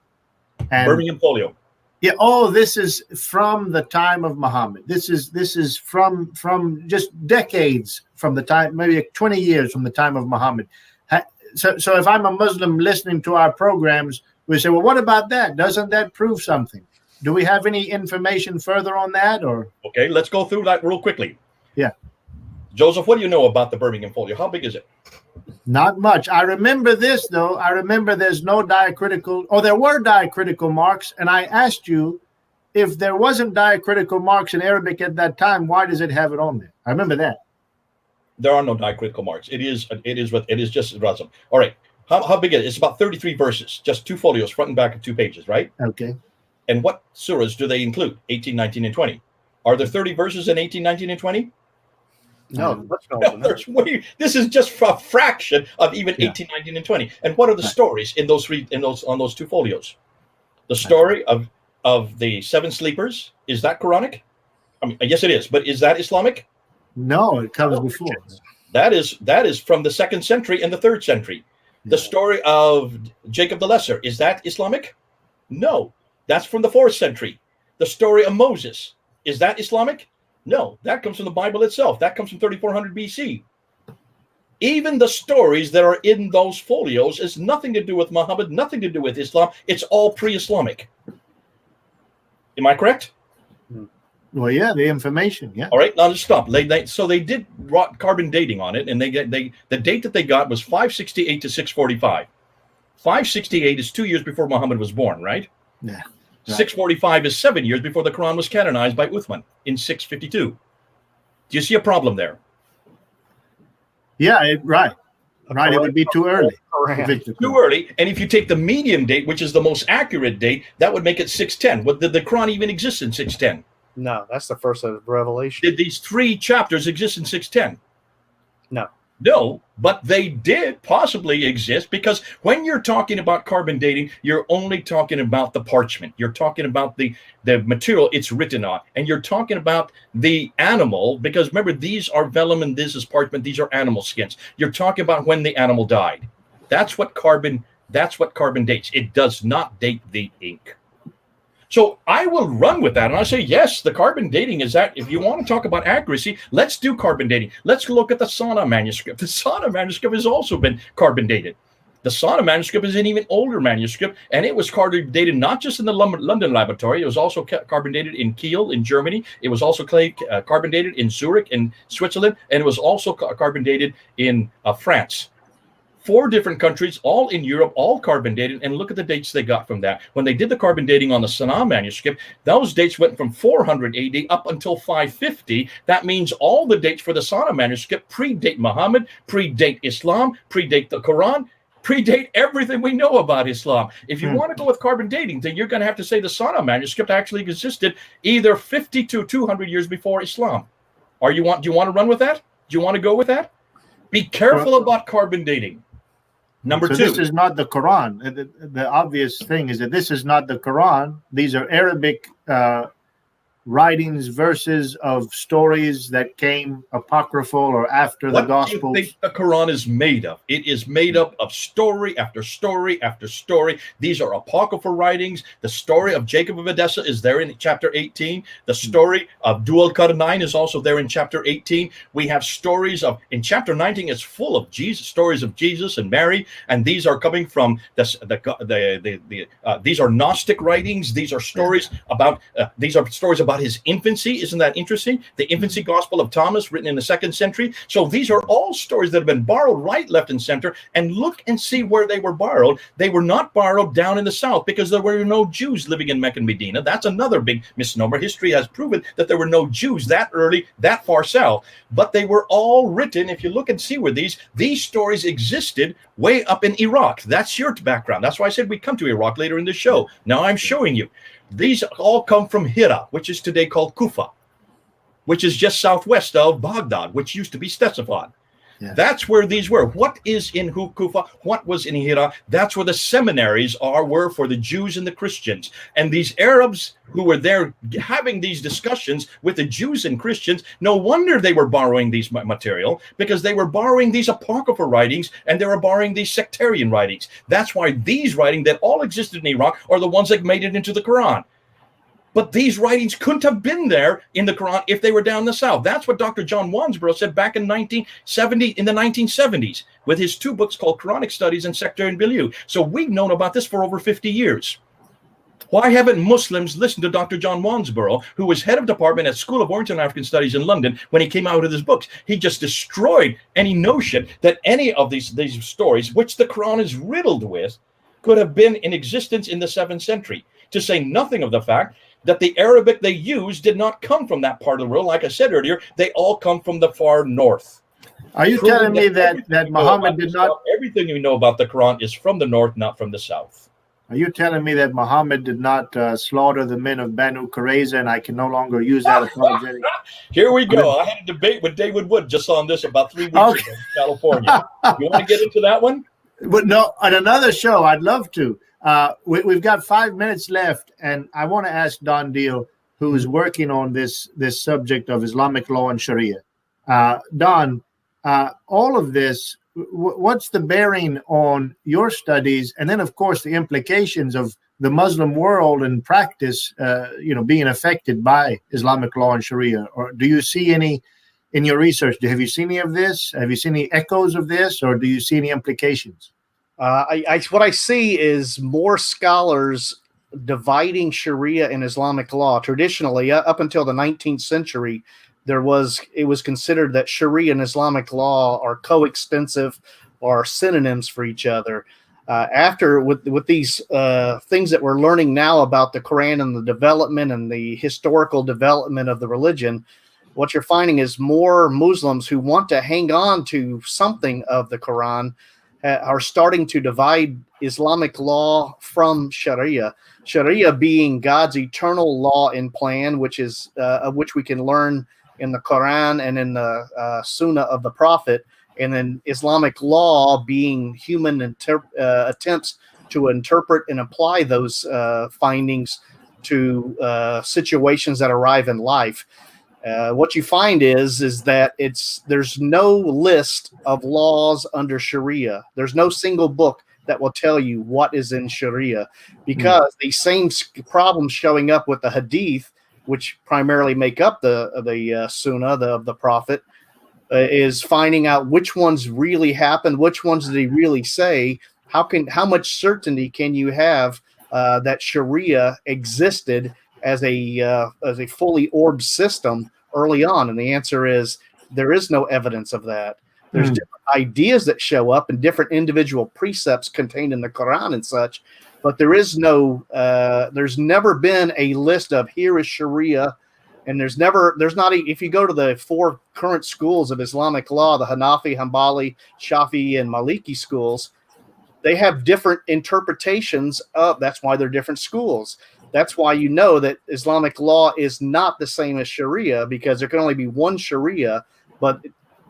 And Birmingham Folio. Yeah. Oh, this is from the time of Muhammad. This is from just decades from the time, maybe 20 years from the time of Muhammad. So if I'm a Muslim listening to our programs, we say, well, what about that? Doesn't that prove something? Do we have any information further on that? Or Okay, let's go through that real quickly. Yeah. Joseph, what do you know about the Birmingham folio? How big is it? Not much. I remember this, though. I remember there's no diacritical, or there were diacritical marks, and I asked you, if there wasn't diacritical marks in Arabic at that time, why does it have it on there? I remember that. There are no diacritical marks. It is just Razam. All right. How big is it? It's about 33 verses, just 2 folios, front and back of 2 pages, right? Okay. And what surahs do they include? 18, 19, and 20. Are there 30 verses in 18, 19, and 20? No, This is just a fraction of even 18, 19, and 20. And what are the stories in those on those 2 folios? The story of the 7 sleepers, is that Quranic? I mean, yes, it is. But is that Islamic? No, it comes before. That is from the 2nd century and the 3rd century. The story of Jacob the Lesser, is that Islamic? No, that's from the 4th century. The story of Moses, is that Islamic? No, that comes from the Bible itself. That comes from 3400 BC. Even the stories that are in those folios is nothing to do with Muhammad, nothing to do with Islam. It's all pre-Islamic. Am I correct? Well, yeah, the information, yeah. All right, now just stop. So they did carbon dating on it, and the date that they got was 568 to 645. 568 is 2 years before Muhammad was born, right? Yeah. Right. 645 is 7 years before the Quran was canonized by Uthman in 652. Do you see a problem there? Yeah, right. It would be too early. Too early. And if you take the median date, which is the most accurate date, that would make it 610. Did the Quran even exist in 610? No, that's the first of Revelation. Did these 3 chapters exist in 610? No. No, but they did possibly exist, because when you're talking about carbon dating, you're only talking about the parchment. You're talking about the material it's written on, and you're talking about the animal, because remember, these are vellum and this is parchment. These are animal skins. You're talking about when the animal died. That's what carbon dates. It does not date the ink. So I will run with that, and I say, yes, the carbon dating is that. If you want to talk about accuracy, let's do carbon dating. Let's look at the Sana manuscript. The Sana manuscript has also been carbon dated. The Sana manuscript is an even older manuscript, and it was carbon dated not just in the London laboratory. It was also carbon dated in Kiel in Germany. It was also carbon dated in Zurich in Switzerland, and it was also carbon dated in France. 4 different countries, all in Europe, all carbon dated, and look at the dates they got from that. When they did the carbon dating on the Sana manuscript, those dates went from 400 AD up until 550. That means all the dates for the Sana manuscript predate Muhammad, predate Islam, predate the Quran, predate everything we know about Islam. If you want to go with carbon dating, then you're going to have to say the Sana manuscript actually existed either 50 to 200 years before Islam. Do you want to run with that? Do you want to go with that? Be careful about carbon dating. Number 2. This is not the Quran. The obvious thing is that this is not the Quran. These are Arabic writings, verses of stories that came apocryphal or after the Gospels. What do you think the Quran is made of? It is made up of story after story after story. These are apocryphal writings. The story of Jacob of Edessa is there in chapter 18. The story of Dual Qarnayn is also there in chapter 18. We have stories in chapter 19. It's full of stories of Jesus and Mary, and these are coming from these are Gnostic writings. These are stories about his infancy. Isn't that interesting? The infancy gospel of Thomas, written in the 2nd century. So these are all stories that have been borrowed right, left, and center. And look and see where they were borrowed. They were not borrowed down in the south, because there were no Jews living in Mecca and Medina. That's another big misnomer. History has proven that there were no Jews that early, that far south. But they were all written. If you look and see where these stories existed, way up in Iraq. That's your background. That's why I said we come to Iraq later in the show. Now I'm showing you. These all come from Hira, which is today called Kufa, which is just southwest of Baghdad, which used to be Ctesiphon. Yeah. That's where these were. What is in Kufa? What was in Hira? That's where the seminaries were for the Jews and the Christians. And these Arabs who were there having these discussions with the Jews and Christians, no wonder they were borrowing these material, because they were borrowing these apocryphal writings and they were borrowing these sectarian writings. That's why these writings that all existed in Iraq are the ones that made it into the Quran. But these writings couldn't have been there in the Quran if they were down in the South. That's what Dr. John Wansbrough said back in the 1970s, with his 2 books called Quranic Studies and Sectarian Milieu. So we've known about this for over 50 years. Why haven't Muslims listened to Dr. John Wansbrough, who was head of department at School of Oriental and African Studies in London when he came out with his books? He just destroyed any notion that any of these stories, which the Quran is riddled with, could have been in existence in the 7th century, to say nothing of the fact that the Arabic they used did not come from that part of the world. Like I said earlier, they all come from the far north. Are you telling me that Muhammad did not... Everything you know about the Quran is from the north, not from the south. Are you telling me that Muhammad did not slaughter the men of Banu Qurayza, and I can no longer use that apologetic? Here we go. I had a debate with David Wood just on this about 3 weeks ago in California. You want to get into that one? But no, on another show, I'd love to. We've got 5 minutes left, and I want to ask Don Deal, who is working on this subject of Islamic law and Sharia. Don, all of this, what's the bearing on your studies, and then, of course, the implications of the Muslim world and practice, being affected by Islamic law and Sharia? Or do you see any in your research? Have you seen any of this? Have you seen any echoes of this, or do you see any implications? What I see is more scholars dividing Sharia and Islamic law. Traditionally, up until the 19th century, it was considered that Sharia and Islamic law are coextensive or synonyms for each other. With these things that we're learning now about the Quran and the development and the historical development of the religion, what you're finding is more Muslims who want to hang on to something of the Quran are starting to divide Islamic law from Sharia. Sharia being God's eternal law and plan, which is of which we can learn in the Quran and in the Sunnah of the Prophet, and then Islamic law being human attempts to interpret and apply those findings to situations that arrive in life. What you find is that there's no list of laws under Sharia. There's no single book that will tell you what is in Sharia, because these same problems showing up with the Hadith, which primarily make up the Sunnah of the Prophet, is finding out which ones really happened, which ones did he really say. How much certainty can you have that Sharia existed as a fully orbed system early on? And the answer is there is no evidence of that. There's different ideas that show up and different individual precepts contained in the Quran and such, but there's never been a list of here is Sharia. And if you go to the 4 current schools of Islamic law, the Hanafi, Hanbali, Shafi, and Maliki schools, they have different interpretations of, that's why they're different schools. That's why you know that Islamic law is not the same as Sharia, because there can only be one Sharia, but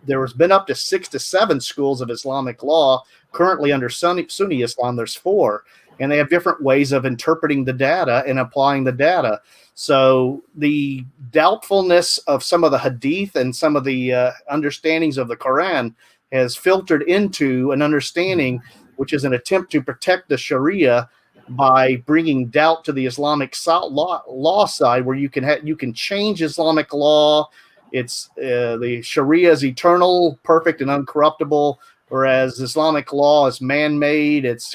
there has been up to 6 to 7 schools of Islamic law. Currently under Sunni Islam, there's 4, and they have different ways of interpreting the data and applying the data. So the doubtfulness of some of the Hadith and some of the understandings of the Quran has filtered into an understanding, which is an attempt to protect the Sharia by bringing doubt to the Islamic law side, where you can change Islamic law. It's the Sharia is eternal, perfect, and uncorruptible, whereas Islamic law is man-made. It's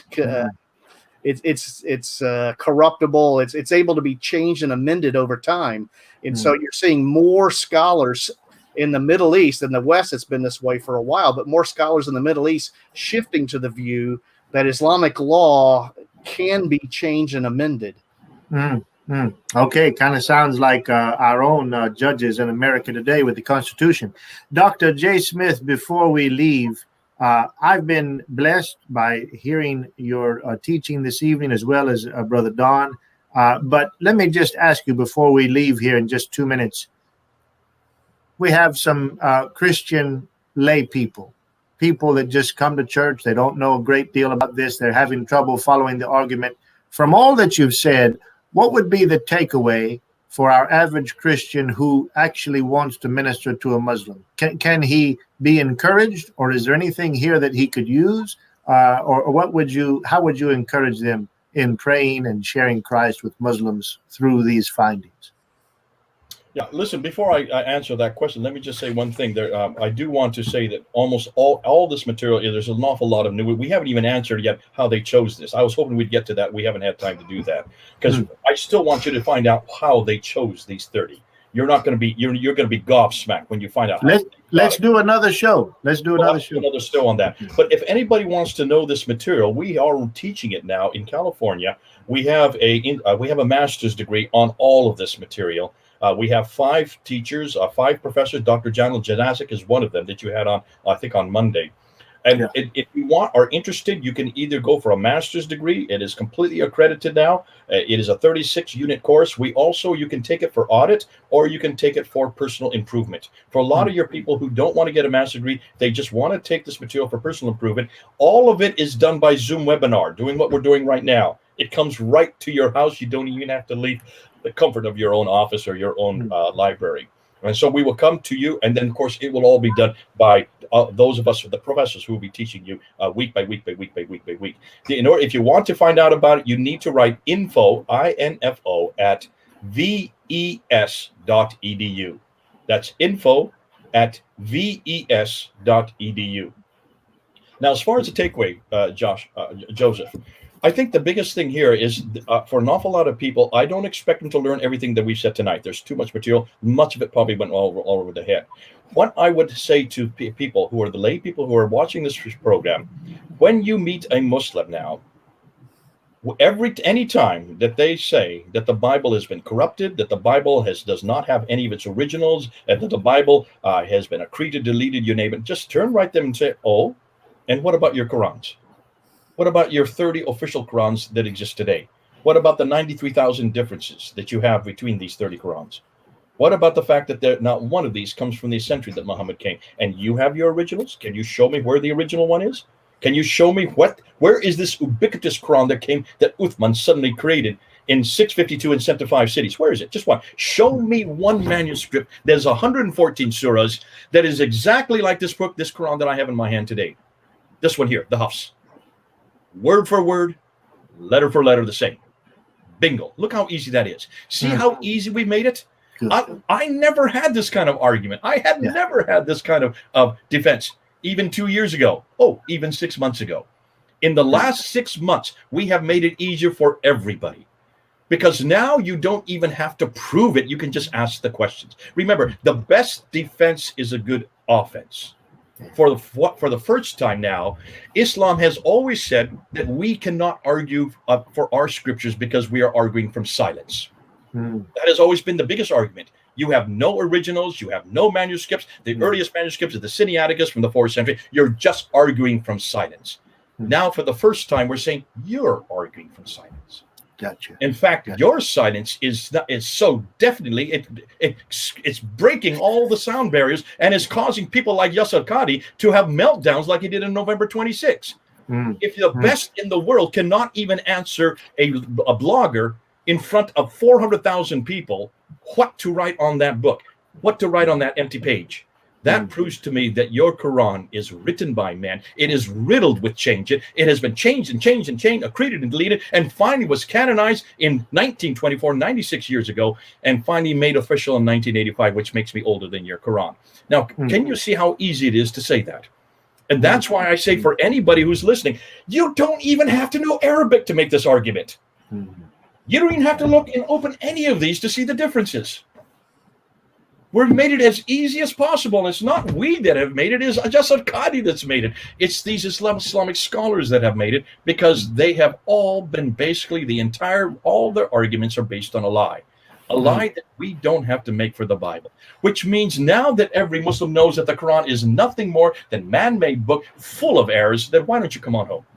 corruptible. It's able to be changed and amended over time. And so you're seeing more scholars in the Middle East. In the West, it's been this way for a while, but more scholars in the Middle East shifting to the view that Islamic law can be changed and amended. Okay, kind of sounds like our own judges in America today with the Constitution. Dr. J. Smith, before we leave, I've been blessed by hearing your teaching this evening, as well as Brother Don. But let me just ask you before we leave here in just 2 minutes. We have some Christian lay people that just come to church. They don't know a great deal about this. They're having trouble following the argument. From all that you've said, what would be the takeaway for our average Christian who actually wants to minister to a Muslim? Can he be encouraged, or is there anything here that he could use, or how would you encourage them in praying and sharing Christ with Muslims through these findings? Yeah, listen, before I answer that question, let me just say one thing there. I do want to say that almost all this material, there's an awful lot of new. We haven't even answered yet how they chose this. I was hoping we'd get to that. We haven't had time to do that because I still want you to find out how they chose these 30. You're not going to be, you're going to be gobsmacked when you find out. Let's do another show. Let's do another show. Another show on that. But if anybody wants to know this material, we are teaching it now in California. We have a master's degree on all of this material. We have 5 teachers, 5 professors. Dr. Janel Janazik is one of them that you had on, I think, on Monday. And if you are interested, you can either go for a master's degree. It is completely accredited now. It is a 36-unit course. You can take it for audit, or you can take it for personal improvement. For a lot of your people who don't want to get a master's degree, they just want to take this material for personal improvement. All of it is done by Zoom webinar, doing what we're doing right now. It comes right to your house. You don't even have to leave the comfort of your own office or your own library. And so we will come to you, and then, of course, it will all be done by those of us, the professors, who will be teaching you week by week by week by week by week. If you want to find out about it, you need to write info, I-N-F-O, at ves.edu. That's info at ves.edu. Now, as far as the takeaway, Joseph, I think the biggest thing here is for an awful lot of people, I don't expect them to learn everything that we've said tonight. There's too much material. Much of it probably went all over the head. What I would say to people who are the lay people who are watching this program, when you meet a Muslim now, any time that they say that the Bible has been corrupted, that the Bible does not have any of its originals, and that the Bible has been accreted, deleted, you name it, just turn right to them and say, oh, and what about your Qurans? What about your 30 official Qurans that exist today? What about the 93,000 differences that you have between these 30 Qurans? What about the fact that not one of these comes from the century that Muhammad came? And you have your originals? Can you show me where the original one is? Can you show me where is this ubiquitous Quran that Uthman suddenly created in 652 and sent to 5 cities? Where is it? Just one. Show me one manuscript. There's 114 surahs that is exactly like this book, this Quran that I have in my hand today. This one here, the Hafs. Word for word, letter for letter, the same. Bingo. Look how easy that is. See how easy we made it? I never had this kind of argument. I had never had this kind of defense, even 2 years ago. Oh, even 6 months ago. In the last 6 months, we have made it easier for everybody. Because now you don't even have to prove it. You can just ask the questions. Remember, the best defense is a good offense. For the first time now, Islam has always said that we cannot argue for our scriptures because we are arguing from silence. That has always been the biggest argument. You have no originals. You have no manuscripts. The earliest manuscripts are the Sinaiticus from the 4th century. You're just arguing from silence. Now, for the first time, we're saying you're arguing from silence. Gotcha. In fact, your silence is so definitely it's breaking all the sound barriers and is causing people like Yasser Qadi to have meltdowns like he did in November 26. If the best in the world cannot even answer a blogger in front of 400,000 people, what to write on that book, what to write on that empty page. That proves to me that your Quran is written by man. It is riddled with change. It has been changed and changed and changed, accreted and deleted, and finally was canonized in 1924, 96 years ago, and finally made official in 1985, which makes me older than your Quran. Now, can you see how easy it is to say that? And that's why I say for anybody who's listening, you don't even have to know Arabic to make this argument. You don't even have to look and open any of these to see the differences. We've made it as easy as possible. And it's not we that have made it. It's Yasser Qadi that's made it. It's these Islamic scholars that have made it because they have all been basically all their arguments are based on a lie. A lie that we don't have to make for the Bible. Which means now that every Muslim knows that the Quran is nothing more than man-made book full of errors, then why don't you come on home?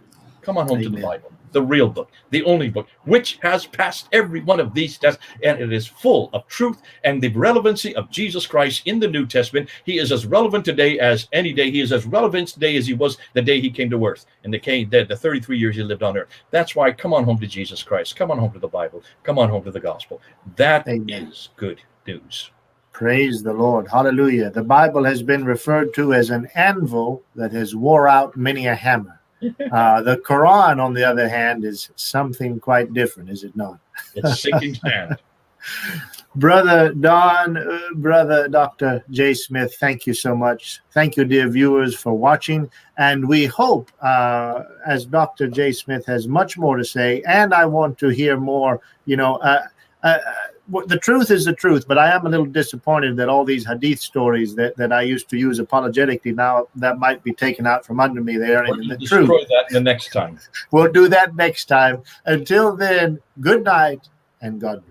Come on home to the Bible. The real book, the only book, which has passed every one of these tests, and it is full of truth and the relevancy of Jesus Christ in the New Testament. He is as relevant today as any day. He is as relevant today as he was the day he came to earth, and the 33 years he lived on earth. That's why come on home to Jesus Christ. Come on home to the Bible. Come on home to the gospel. That is good news. Praise the Lord. Hallelujah. The Bible has been referred to as an anvil that has wore out many a hammer. The Quran, on the other hand, is something quite different, is it not? It's sinking sand. Brother Don, Brother Dr. J. Smith, thank you so much. Thank you, dear viewers, for watching. And we hope, as Dr. J. Smith has much more to say, and I want to hear more, the truth is the truth, but I am a little disappointed that all these hadith stories that I used to use apologetically, now that might be taken out from under me there. We'll destroy that the next time. We'll do that next time. Until then, good night and God bless.